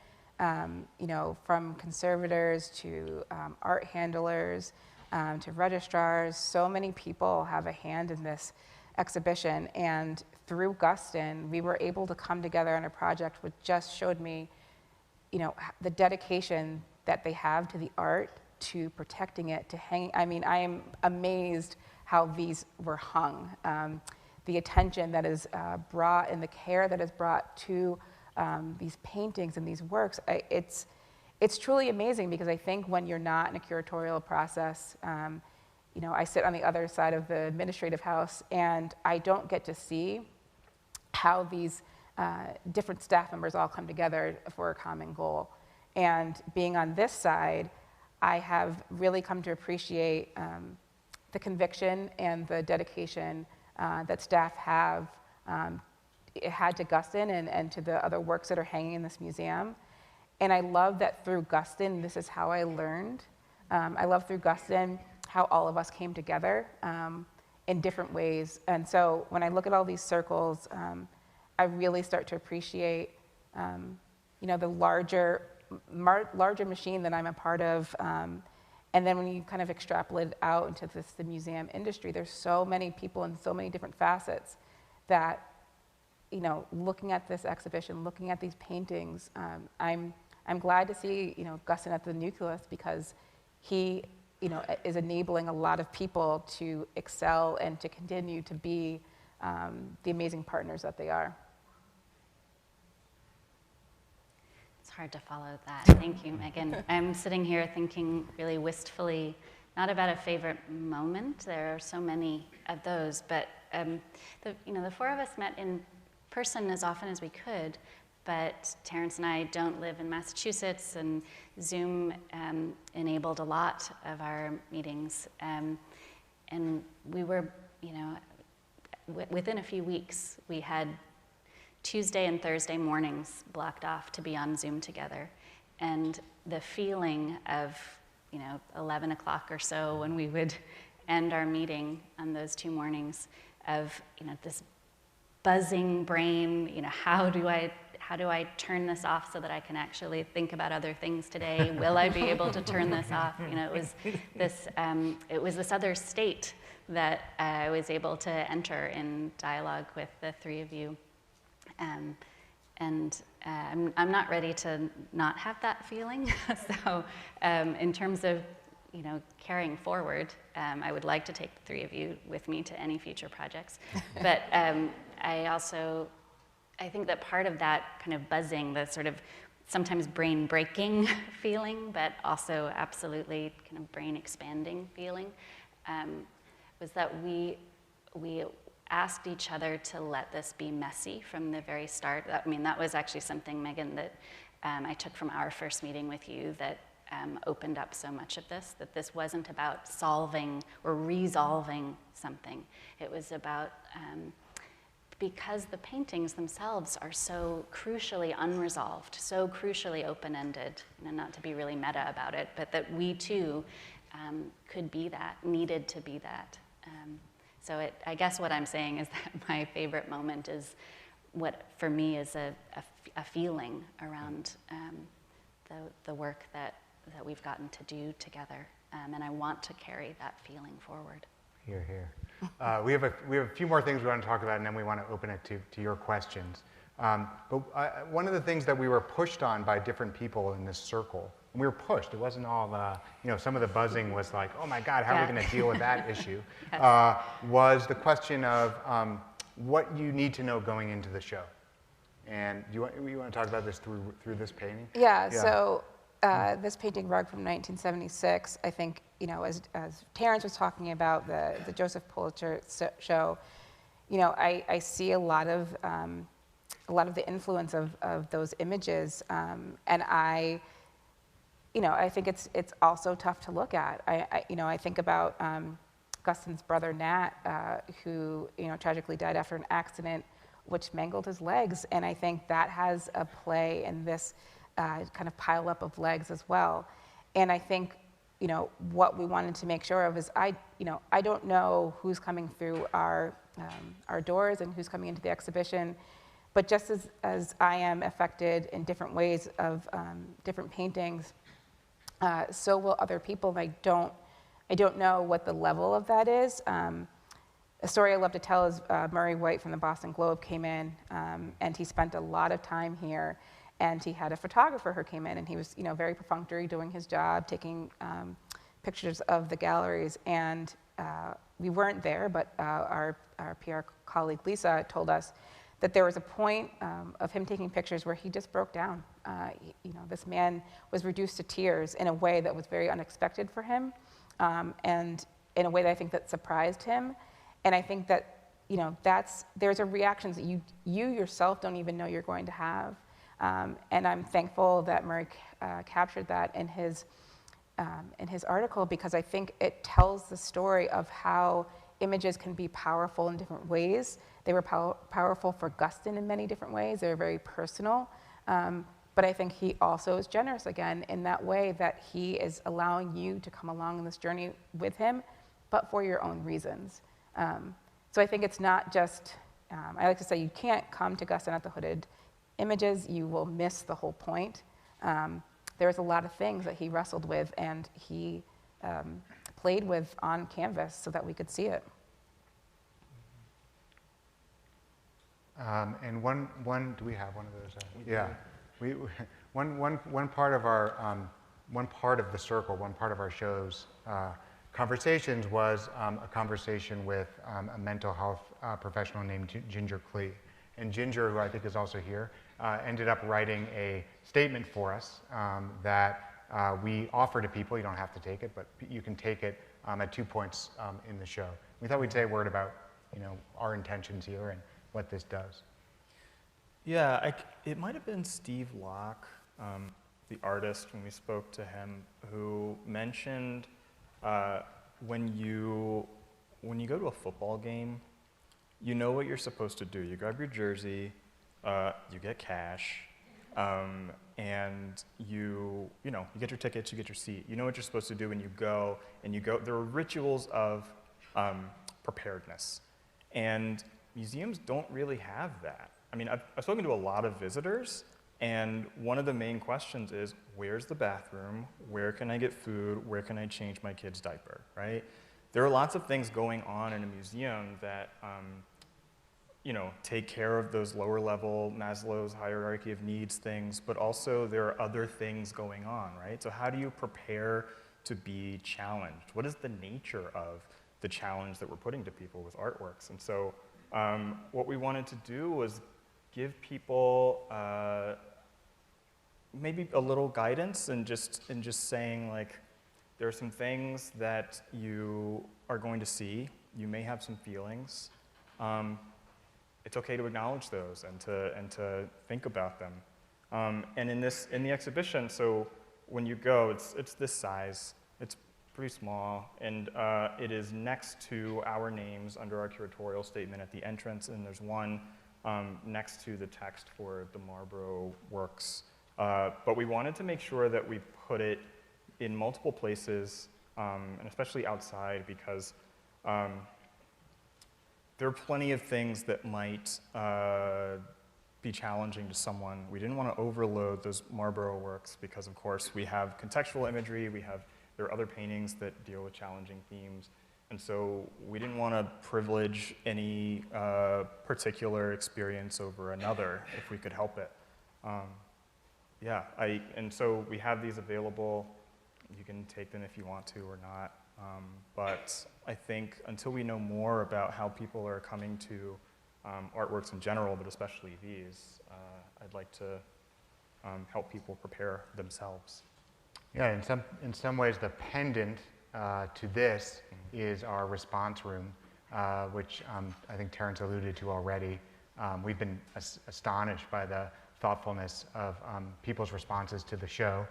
From conservators to art handlers to registrars, so many people have a hand in this exhibition. And through Guston, we were able to come together on a project which just showed me, the dedication that they have to the art, to protecting it, to hanging. I am amazed how these were hung. The attention that is brought and the care that is brought to these paintings and these works, it's truly amazing, because I think when you're not in a curatorial process, I sit on the other side of the administrative house, and I don't get to see how these different staff members all come together for a common goal. And being on this side, I have really come to appreciate the conviction and the dedication that staff have had to Guston and to the other works that are hanging in this museum. And I love that through Guston, this is how I learned. I love through Guston how all of us came together in different ways. And so when I look at all these circles, I really start to appreciate the larger machine that I'm a part of. And then when you kind of extrapolate it out into the museum industry, there's so many people in so many different facets that, looking at this exhibition, looking at these paintings, I'm glad to see, Guston at the nucleus, because he, is enabling a lot of people to excel and to continue to be the amazing partners that they are. It's hard to follow that. Thank you, Megan. I'm sitting here thinking really wistfully, not about a favorite moment. There are so many of those, but the four of us met in person as often as we could, but Terence and I don't live in Massachusetts, and Zoom enabled a lot of our meetings. And we were, within a few weeks, we had Tuesday and Thursday mornings blocked off to be on Zoom together. And the feeling of, 11 o'clock or so when we would end our meeting on those 2 mornings of, this buzzing brain, how do I turn this off so that I can actually think about other things today? Will I be able to turn this off? It was this other state that I was able to enter in dialogue with the three of you. I'm not ready to not have that feeling. So in terms of, carrying forward, I would like to take the three of you with me to any future projects. But I think that part of that kind of buzzing, the sort of sometimes brain breaking feeling, but also absolutely kind of brain expanding feeling, was that we asked each other to let this be messy from the very start. That was actually something, Megan, that I took from our first meeting with you that opened up so much of this, that this wasn't about solving or resolving something. It was about, because the paintings themselves are so crucially unresolved, so crucially open-ended, not to be really meta about it, but that we too could be that, needed to be that. So I guess what I'm saying is that my favorite moment is what, for me, is a feeling around the work that we've gotten to do together. And I want to carry that feeling forward. Here, here. We have a few more things we want to talk about, and then we want to open it to your questions. But one of the things that we were pushed on by different people in this circle, and we were pushed, it wasn't all, some of the buzzing was like, oh my God, how are we going to deal with that issue, was the question of what you need to know going into the show. And you want to talk about this through this painting? Yeah. So this painting, Rug from 1976, I think, as Terence was talking about the Joseph Pulitzer show, I see a lot of the influence of those images, and I think it's also tough to look at. I think about Guston's brother Nat, who tragically died after an accident which mangled his legs, and I think that has a play in this kind of pile up of legs as well. And I think what we wanted to make sure of is I don't know who's coming through our doors and who's coming into the exhibition, but just as I am affected in different ways of different paintings, so will other people. And I don't know what the level of that is. A story I love to tell is Murray White from the Boston Globe came in, and he spent a lot of time here. And he had a photographer who came in, and he was, very perfunctory, doing his job, taking pictures of the galleries. And we weren't there, but our PR colleague Lisa told us that there was a point of him taking pictures where he just broke down. This man was reduced to tears in a way that was very unexpected for him, and in a way that I think that surprised him. And I think that there's a reaction that you yourself don't even know you're going to have. And I'm thankful that Murray captured that in his article, because I think it tells the story of how images can be powerful in different ways. They were powerful for Guston in many different ways. They were very personal. But I think he also is generous again in that way, that he is allowing you to come along in this journey with him, but for your own reasons. So I think it's not just, I like to say, you can't come to Guston at the hooded images, you will miss the whole point. There's a lot of things that he wrestled with and he played with on canvas so that we could see it. And do we have one of those? Yeah, one part of our one part of the circle, one part of our show's conversations was a conversation with a mental health professional named Ginger Klee. And Ginger, who I think is also here, ended up writing a statement for us that we offer to people. You don't have to take it, but you can take it at 2 points in the show. We thought we'd say a word about our intentions here and what this does. Yeah, it might have been Steve Locke, the artist, when we spoke to him, who mentioned when you go to a football game, you know what you're supposed to do. You grab your jersey, you get cash, and you get your tickets, you get your seat. You know what you're supposed to do when you go, There are rituals of preparedness, and museums don't really have that. I mean, I've spoken to a lot of visitors, and one of the main questions is, where's the bathroom? Where can I get food? Where can I change my kid's diaper, right? there are lots of things going on in a museum that take care of those lower level Maslow's hierarchy of needs things, but also there are other things going on, right? So how do you prepare to be challenged? What is the nature of the challenge that we're putting to people with artworks? And so what we wanted to do was give people maybe a little guidance and just saying, like, there are some things that you are going to see. You may have some feelings. It's okay to acknowledge those and to think about them. And in the exhibition, so when you go, it's this size. It's pretty small, and it is next to our names under our curatorial statement at the entrance, and there's one next to the text for the Marlborough works. But we wanted to make sure that we put it in multiple places, and especially outside, because there are plenty of things that might be challenging to someone. We didn't want to overload those Marlborough works because, of course, we have contextual imagery, there are other paintings that deal with challenging themes, and so we didn't want to privilege any particular experience over another if we could help it. And so we have these available. You can take them if you want to or not. But I think until we know more about how people are coming to artworks in general, but especially these, I'd like to help people prepare themselves. Yeah, in some ways, the pendant to this is our response room, which I think Terence alluded to already. We've been astonished by the thoughtfulness of people's responses to the show.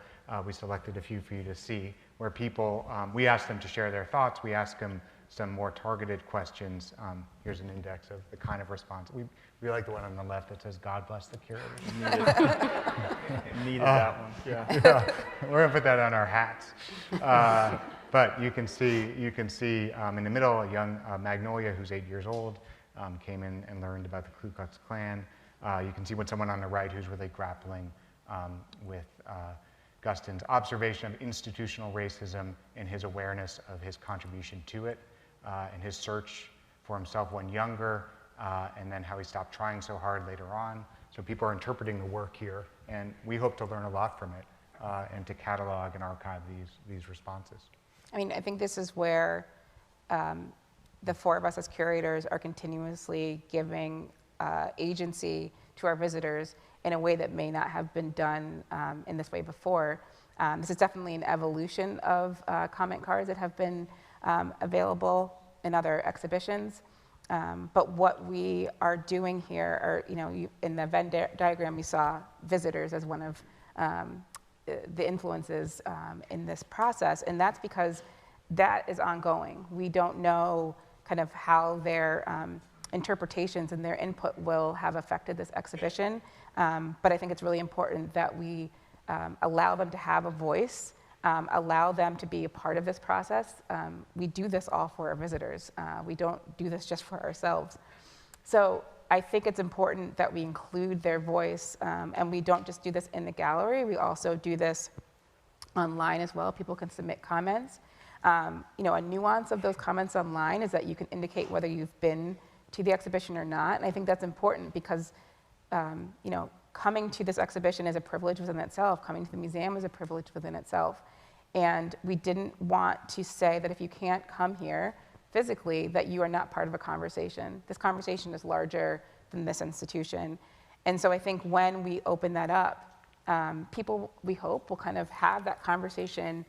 We selected a few for you to see, where people, we asked them to share their thoughts, we asked them some more targeted questions. Here's an index of the kind of response. We like the one on the left that says, "God bless the curators." Needed that one, yeah. Yeah. We're gonna put that on our hats. But you can see in the middle, a young Magnolia who's 8 years old, came in and learned about the Ku Klux Klan. You can see someone on the right who's really grappling with Guston's observation of institutional racism and his awareness of his contribution to it, and his search for himself when younger, and then how he stopped trying so hard later on. So people are interpreting the work here, and we hope to learn a lot from it and to catalog and archive these responses. I mean, I think this is where the four of us as curators are continuously giving agency to our visitors in a way that may not have been done in this way before. This is definitely an evolution of comment cards that have been available in other exhibitions. But what we are doing here are, in the Venn diagram, we saw visitors as one of the influences in this process, and that's because that is ongoing. We don't know kind of how their interpretations and their input will have affected this exhibition, but I think it's really important that we allow them to have a voice, allow them to be a part of this process. We do this all for our visitors. We don't do this just for ourselves. So I think it's important that we include their voice, and we don't just do this in the gallery, we also do this online as well. People can submit comments. A nuance of those comments online is that you can indicate whether you've been to the exhibition or not, and I think that's important because coming to this exhibition is a privilege within itself. Coming to the museum is a privilege within itself. And we didn't want to say that if you can't come here physically, that you are not part of a conversation. This conversation is larger than this institution. And so I think when we open that up, people, we hope, will kind of have that conversation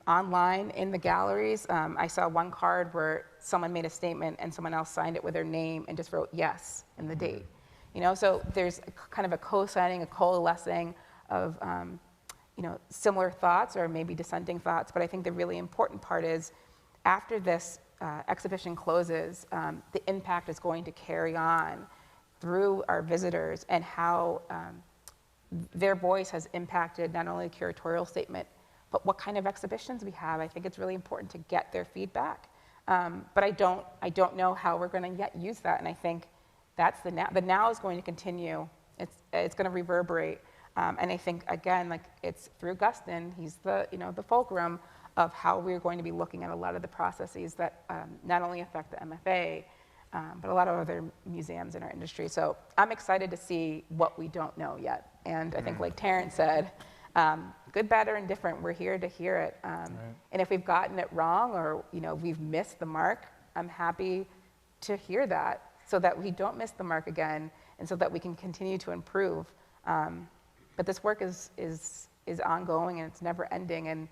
online in the galleries. I saw one card where someone made a statement and someone else signed it with their name and just wrote yes and the date. So there's kind of a co-signing, a coalescing of similar thoughts or maybe dissenting thoughts. But I think the really important part is after this exhibition closes, the impact is going to carry on through our visitors and how their voice has impacted not only the curatorial statement, but what kind of exhibitions we have. I think it's really important to get their feedback. But I don't know how we're going to yet use that, and I think that's the now. The now is going to continue. It's going to reverberate, and I think again, like it's through Guston. He's the the fulcrum of how we're going to be looking at a lot of the processes that not only affect the MFA, but a lot of other museums in our industry. So I'm excited to see what we don't know yet. And I think, like Terence said, good, bad, or indifferent, we're here to hear it. And if we've gotten it wrong or we've missed the mark, I'm happy to hear that so that we don't miss the mark again and so that we can continue to improve. But this work is ongoing and it's never ending. And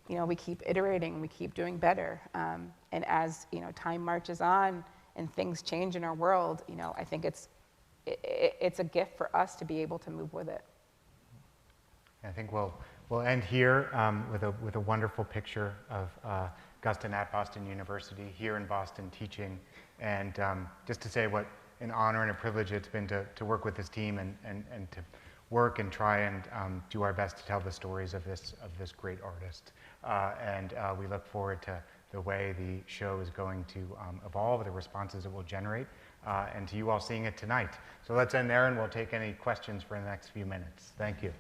we keep iterating, we keep doing better. And as time marches on and things change in our world, I think it's a gift for us to be able to move with it. I think we'll end here with a wonderful picture of Guston at Boston University, here in Boston teaching. And just to say what an honor and a privilege it's been to work with this team and to work and try and do our best to tell the stories of this great artist. And we look forward to the way the show is going to evolve, the responses it will generate, and to you all seeing it tonight. So let's end there and we'll take any questions for the next few minutes. Thank you.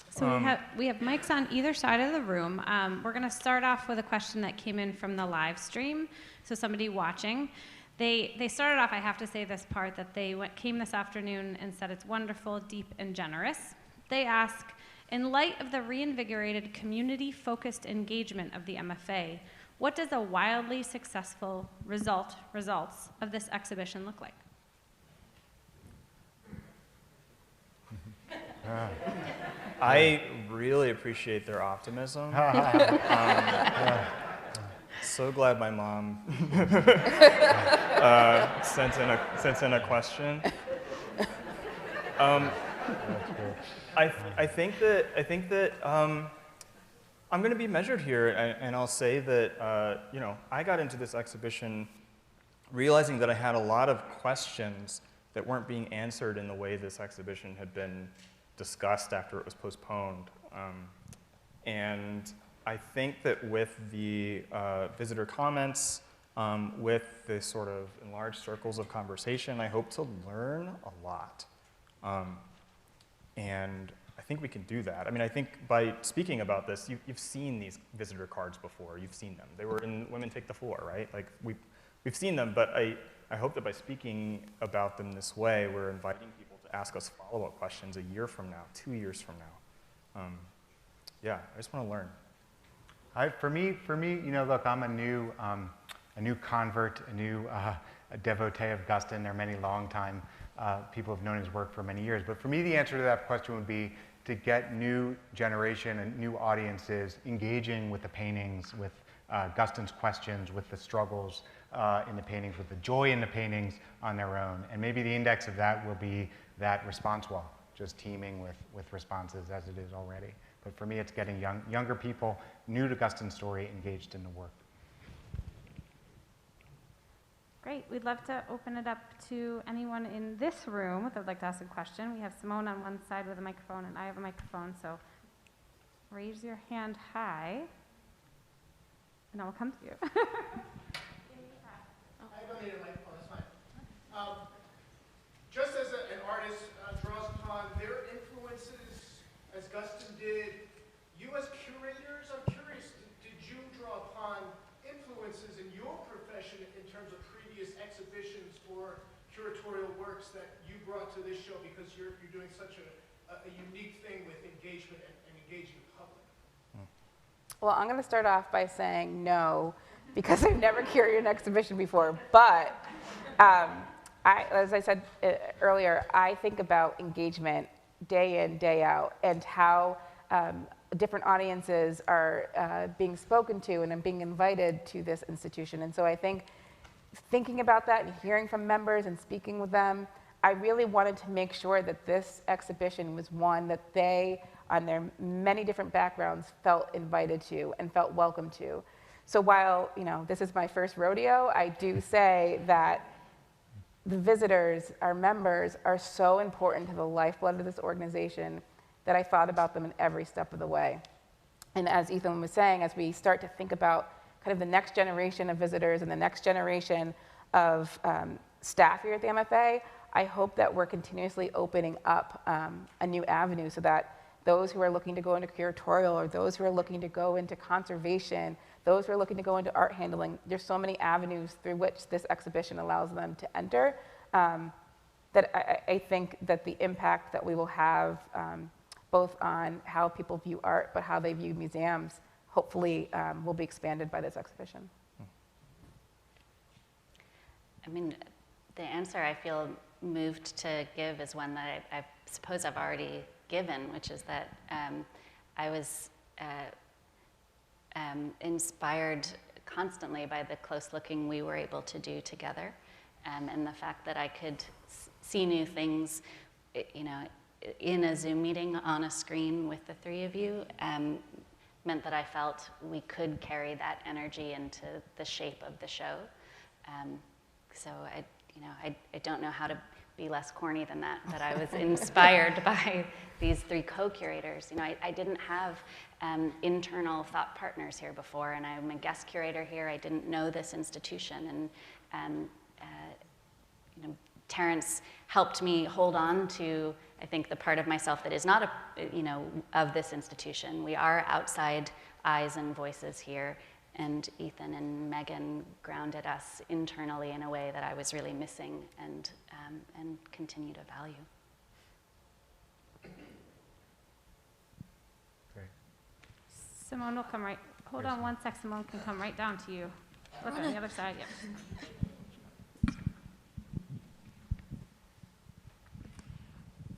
So we have mics on either side of the room. We're going to start off with a question that came in from the live stream. So somebody watching, they started off, I have to say this part, that they came this afternoon and said it's wonderful, deep, and generous. They ask, in light of the reinvigorated community-focused engagement of the MFA, what does a wildly successful results of this exhibition look like? I really appreciate their optimism. So glad my mom sent in a question. I think that I'm going to be measured here, and I'll say that I got into this exhibition realizing that I had a lot of questions that weren't being answered in the way this exhibition had been discussed after it was postponed. And I think that with the visitor comments, with the sort of enlarged circles of conversation, I hope to learn a lot. And I think we can do that. I mean, I think by speaking about this, you've seen these visitor cards before. You've seen them. They were in Women Take the Floor, right? Like, we've seen them, but I hope that by speaking about them this way, we're inviting people to ask us follow-up questions a year from now, 2 years from now. Yeah, I just want to learn. For me, look, I'm a new convert, a devotee of Guston. There are many long-time people who've known his work for many years. But for me, the answer to that question would be to get new generation and new audiences engaging with the paintings, with Guston's questions, with the struggles in the paintings, with the joy in the paintings on their own. And maybe the index of that will be that response wall, just teeming with responses as it is already. But for me, it's getting younger people, new to Guston's story, engaged in the work. Great. We'd love to open it up to anyone in this room that would like to ask a question. We have Simone on one side with a microphone, and I have a microphone, so raise your hand high, and I will come to you. I don't need a microphone, that's fine. Just as an artist draws upon their influences, as Guston did, you as curators, I'm curious, did you draw upon influences in your profession in terms of previous exhibitions or curatorial works that you brought to this show, because you're doing such a unique thing with engagement and engaging the public? Well, I'm going to start off by saying no, because I've never curated an exhibition before. But as I said earlier, I think about engagement day in, day out, and how different audiences are being spoken to and being invited to this institution. And so I think thinking about that and hearing from members and speaking with them, I really wanted to make sure that this exhibition was one that they, on their many different backgrounds, felt invited to and felt welcome to. So while this is my first rodeo, I do say that the visitors, our members, are so important to the lifeblood of this organization that I thought about them in every step of the way. And as Ethan was saying, as we start to think about kind of the next generation of visitors and the next generation of staff here at the MFA, I hope that we're continuously opening up a new avenue so that those who are looking to go into curatorial, or those who are looking to go into conservation, those who are looking to go into art handling, there's so many avenues through which this exhibition allows them to enter, that I think that the impact that we will have both on how people view art, but how they view museums, hopefully will be expanded by this exhibition. I mean, the answer I feel moved to give is one that I suppose I've already given, which is that I was inspired constantly by the close looking we were able to do together, and the fact that I could see new things, you know, in a Zoom meeting on a screen with the three of you, meant that I felt we could carry that energy into the shape of the show. So I don't know how to be less corny than that, but I was inspired by these three co-curators. You know, I didn't have internal thought partners here before, and I'm a guest curator here. I didn't know this institution, and you know, Terence helped me hold on to, I think, the part of myself that is not of this institution. We are outside eyes and voices here, and Ethan and Megan grounded us internally in a way that I was really missing and continue to value. Great. Simone will come right, hold on one sec, Simone can come right down to you. Look on the other side, yep.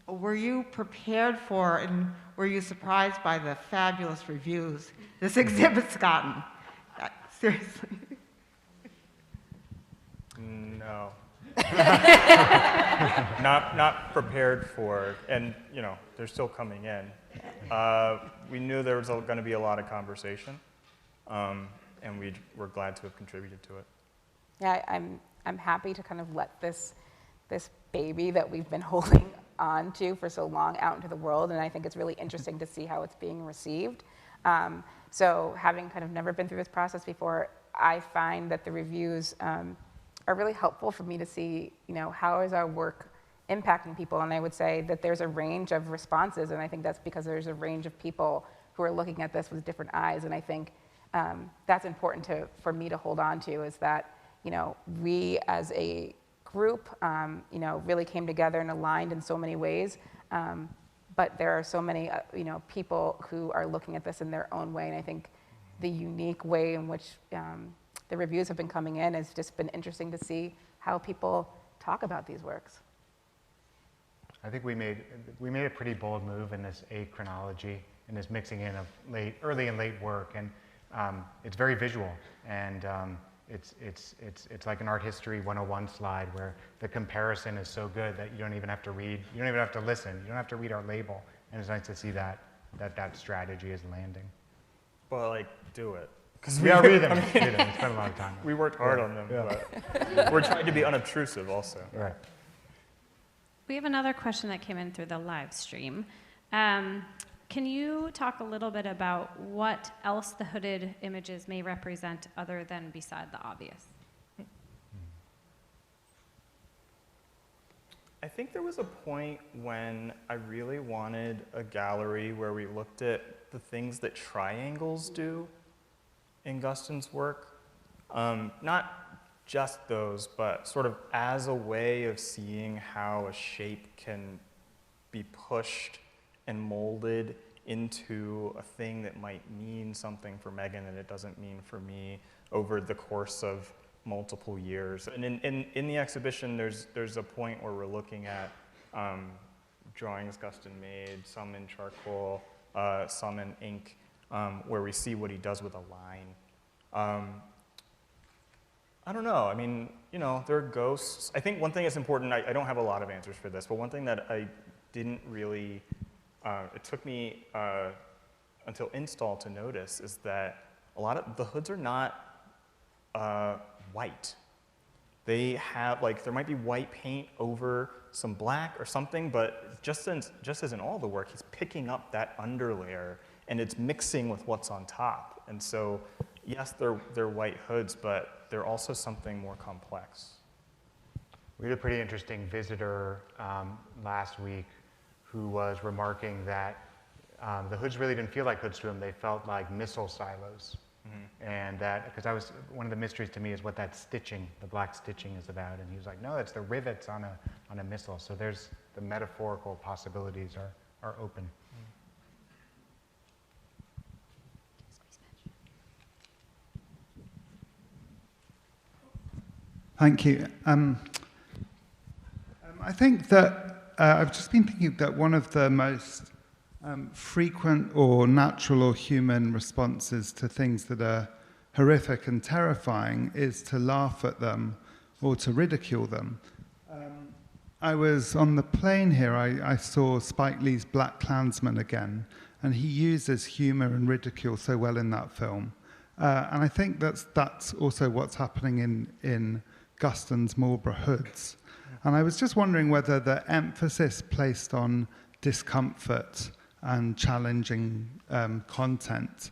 Were you prepared for and were you surprised by the fabulous reviews this exhibit's gotten? Seriously. No. not prepared for, and you know, they're still coming in. We knew there was going to be a lot of conversation, and we're glad to have contributed to it. Yeah, I'm happy to kind of let this baby that we've been holding on to for so long out into the world, and I think it's really interesting to see how it's being received. So having kind of never been through this process before, I find that the reviews are really helpful for me to see, you know, how is our work impacting people, and I would say that there's a range of responses, and I think that's because there's a range of people who are looking at this with different eyes, and I think that's important for me to hold on to, is that, you know, we as a group, you know, really came together and aligned in so many ways, but there are so many, you know, people who are looking at this in their own way, and I think the unique way in which the reviews have been coming in has just been interesting to see how people talk about these works. I think we made a pretty bold move in this achronology, in this mixing in of early and late work, and it's very visual, and it's like an art history 101 slide where the comparison is so good that you don't even have to read, you don't even have to listen, you don't have to read our label, and it's nice to see that strategy is landing. Well, like, do it. Yeah, read them. Read them. We spent a lot of time. We worked hard on them, but we're trying to be unobtrusive also. Right. We have another question that came in through the live stream. Can you talk a little bit about what else the hooded images may represent other than beside the obvious? I think there was a point when I really wanted a gallery where we looked at the things that triangles do in Guston's work. Not just those, but sort of as a way of seeing how a shape can be pushed and molded into a thing that might mean something for Megan and it doesn't mean for me over the course of multiple years. And in the exhibition, there's a point where we're looking at drawings Guston made, some in charcoal, some in ink, where we see what he does with a line. I don't know, I mean, you know, there are ghosts. I think one thing that's important, I don't have a lot of answers for this, but one thing that I didn't really, it took me until install to notice is that a lot of the hoods are not white. They have, like, there might be white paint over some black or something, but just as in all the work, he's picking up that underlayer and it's mixing with what's on top. And so, yes, they're white hoods, but they're also something more complex. We had a pretty interesting visitor last week who was remarking that the hoods really didn't feel like hoods to him. They felt like missile silos. And that, because one of the mysteries to me is what that stitching, the black stitching is about. And he was like, no, it's the rivets on a missile. So there's the metaphorical possibilities are open. Thank you. I think that I've just been thinking that one of the most frequent or natural or human responses to things that are horrific and terrifying is to laugh at them or to ridicule them. I was on the plane here, I saw Spike Lee's Black Klansman again, and he uses humor and ridicule so well in that film. And I think that's also what's happening in Guston's Marlborough Hoods. And I was just wondering whether the emphasis placed on discomfort and challenging content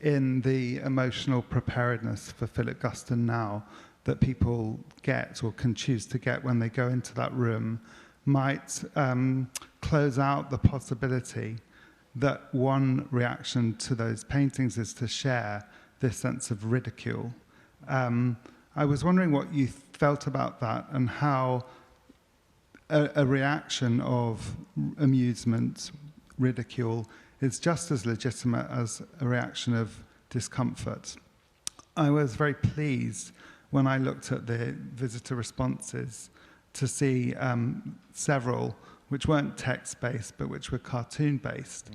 in the emotional preparedness for Philip Guston Now that people get or can choose to get when they go into that room might close out the possibility that one reaction to those paintings is to share this sense of ridicule. I was wondering what you felt about that and how a reaction of amusement, ridicule, is just as legitimate as a reaction of discomfort. I was very pleased when I looked at the visitor responses to see several which weren't text-based but which were cartoon-based.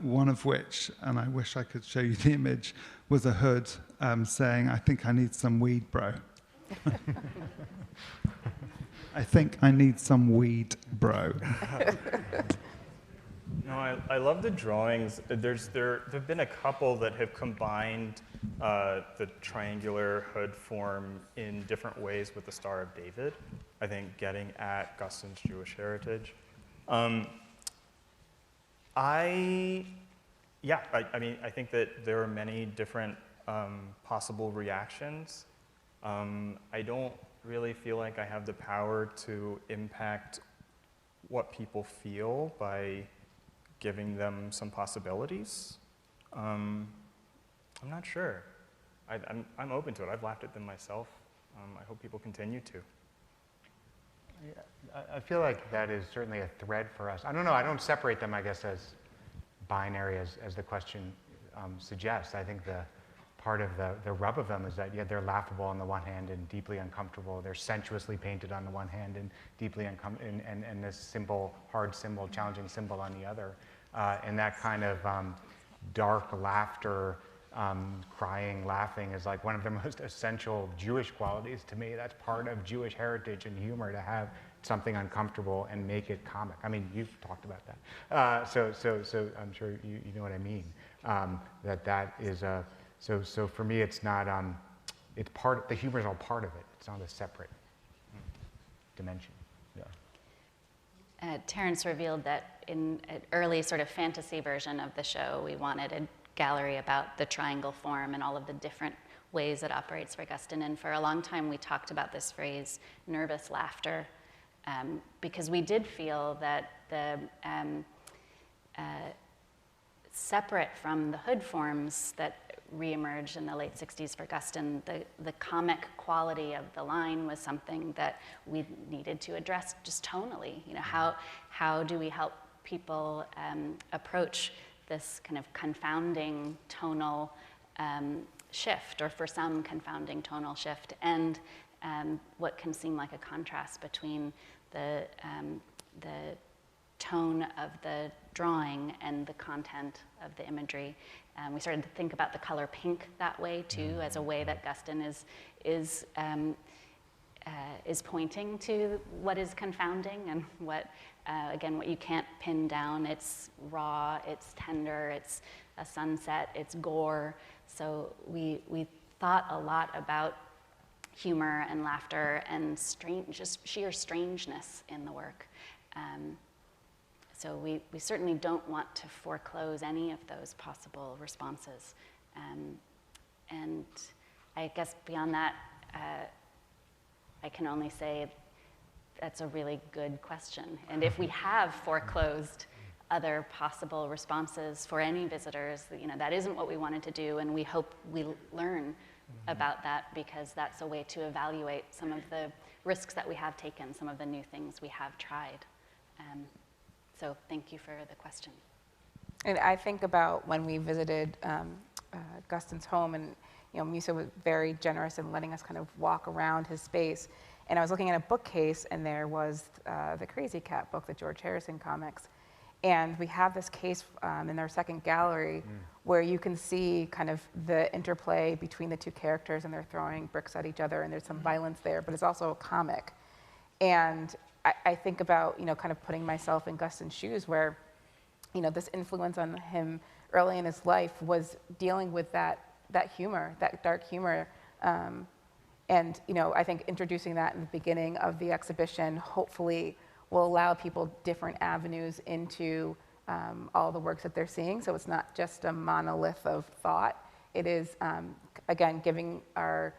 One of which, and I wish I could show you the image, was a hood saying, "I think I need some weed, bro." I think I need some weed, bro. No, I love the drawings. There have been a couple that have combined the triangular hood form in different ways with the Star of David, I think getting at Guston's Jewish heritage. I mean, I think that there are many different possible reactions. I don't really feel like I have the power to impact what people feel by giving them some possibilities. I'm not sure. I'm open to it. I've laughed at them myself. I hope people continue to. I feel like that is certainly a thread for us. I don't know, I don't separate them, I guess, as binary as the question suggests. I think the part of the rub of them is that, yeah, they're laughable on the one hand and deeply uncomfortable. They're sensuously painted on the one hand and deeply uncomfortable, and this symbol, hard symbol, challenging symbol on the other. And that kind of dark laughter, crying, laughing is like one of the most essential Jewish qualities to me. That's part of Jewish heritage and humor, to have something uncomfortable and make it comic. I mean, you've talked about that. So I'm sure you know what I mean. That is a, so for me, it's not, it's part, the humor is all part of it. It's not a separate dimension. Yeah. Terence revealed that in an early sort of fantasy version of the show, we wanted a gallery about the triangle form and all of the different ways it operates for Guston. And for a long time, we talked about this phrase, nervous laughter, because we did feel that the separate from the hood forms that reemerged in the late 60s for Guston, the comic quality of the line was something that we needed to address just tonally. You know, how do we help people approach this kind of confounding tonal shift, or for some confounding tonal shift, and what can seem like a contrast between the tone of the drawing and the content of the imagery. We started to think about the color pink that way too, as a way that Guston is pointing to what is confounding and what, again, what you can't pin down. It's raw, it's tender, it's a sunset, it's gore. So we thought a lot about humor and laughter and just sheer strangeness in the work. So we certainly don't want to foreclose any of those possible responses. And I guess beyond that, I can only say that's a really good question. And if we have foreclosed other possible responses for any visitors, that isn't what we wanted to do, and we hope we learn about that, because that's a way to evaluate some of the risks that we have taken, some of the new things we have tried. So thank you for the question. And I think about when we visited Guston's home, and Musa was very generous in letting us kind of walk around his space. And I was looking at a bookcase, and there was the Crazy Cat book, the George Harrison comics. And we have this case in our second gallery where you can see kind of the interplay between the two characters, and they're throwing bricks at each other, and there's some violence there, but it's also a comic. And I think about, kind of putting myself in Guston's shoes, where, this influence on him early in his life was dealing with that humor, that dark humor. And, I think introducing that in the beginning of the exhibition hopefully will allow people different avenues into all the works that they're seeing. So it's not just a monolith of thought. It is, again, giving our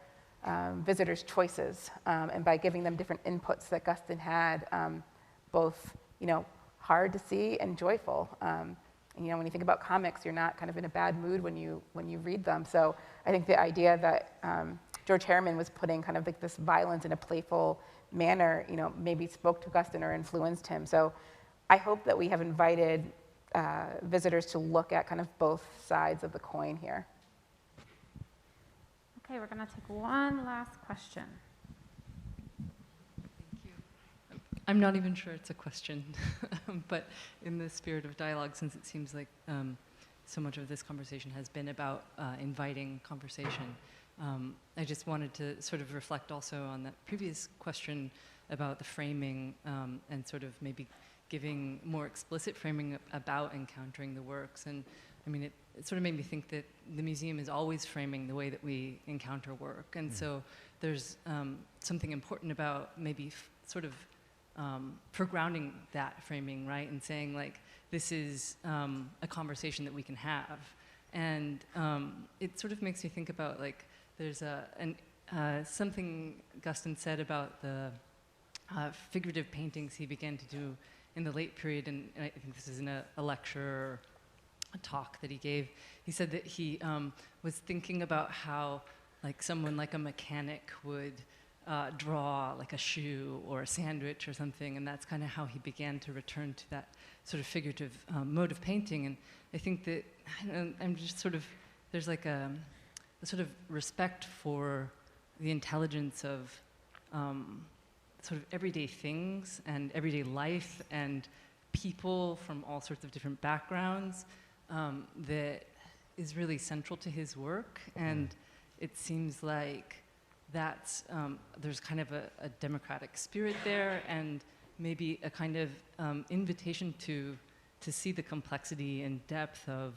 visitors choices. And by giving them different inputs that Guston had, both, hard to see and joyful. And, when you think about comics, you're not kind of in a bad mood when you read them. So I think the idea that George Harriman was putting kind of like this violence in a playful manner, maybe spoke to Guston or influenced him. So I hope that we have invited visitors to look at kind of both sides of the coin here. Okay, we're going to take one last question. Thank you. I'm not even sure it's a question, but in the spirit of dialogue, since it seems like so much of this conversation has been about inviting conversation, I just wanted to sort of reflect also on that previous question about the framing and sort of maybe giving more explicit framing about encountering the works. And I mean, it sort of made me think that the museum is always framing the way that we encounter work. And so there's something important about maybe sort of foregrounding that framing, right? And saying like, this is a conversation that we can have. And it sort of makes me think about like, there's something Guston said about the figurative paintings he began to do in the late period, and I think this is in a lecture or a talk that he gave. He said that he was thinking about how like someone like a mechanic would draw like a shoe or a sandwich or something, and that's kind of how he began to return to that sort of figurative mode of painting. And I think that I'm just sort of, there's like a sort of respect for the intelligence of sort of everyday things and everyday life and people from all sorts of different backgrounds that is really central to his work. And it seems like that's, there's kind of a democratic spirit there, and maybe a kind of invitation to see the complexity and depth of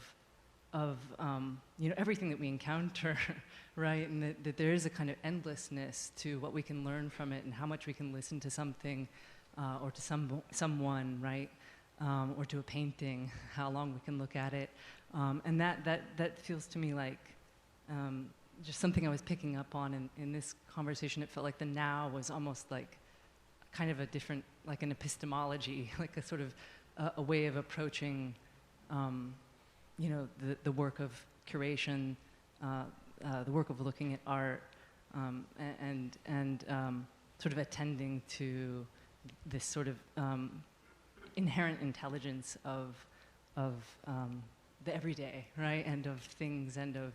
everything that we encounter, right? And that there is a kind of endlessness to what we can learn from it, and how much we can listen to something or to someone, right? Or to a painting, how long we can look at it. And that feels to me like just something I was picking up on in this conversation. It felt like the now was almost like kind of a different, like an epistemology, like a sort of a way of approaching the work of curation, the work of looking at art, and sort of attending to this sort of inherent intelligence of the everyday, right, and of things, and of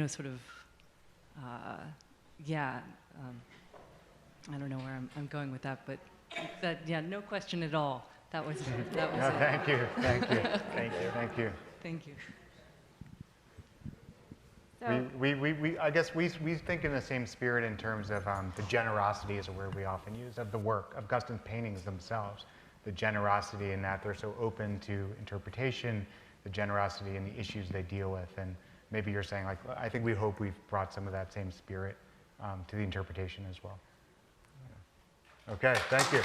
sort of I don't know where I'm going with that, but no question at all. That was it. No, thank you. Thank you. Thank you. Thank you. So, I guess we think in the same spirit in terms of the generosity is a word we often use of the work of Guston's paintings themselves. The generosity in that they're so open to interpretation, the generosity in the issues they deal with, and maybe you're saying like, I think we hope we've brought some of that same spirit to the interpretation as well. Okay, thank you.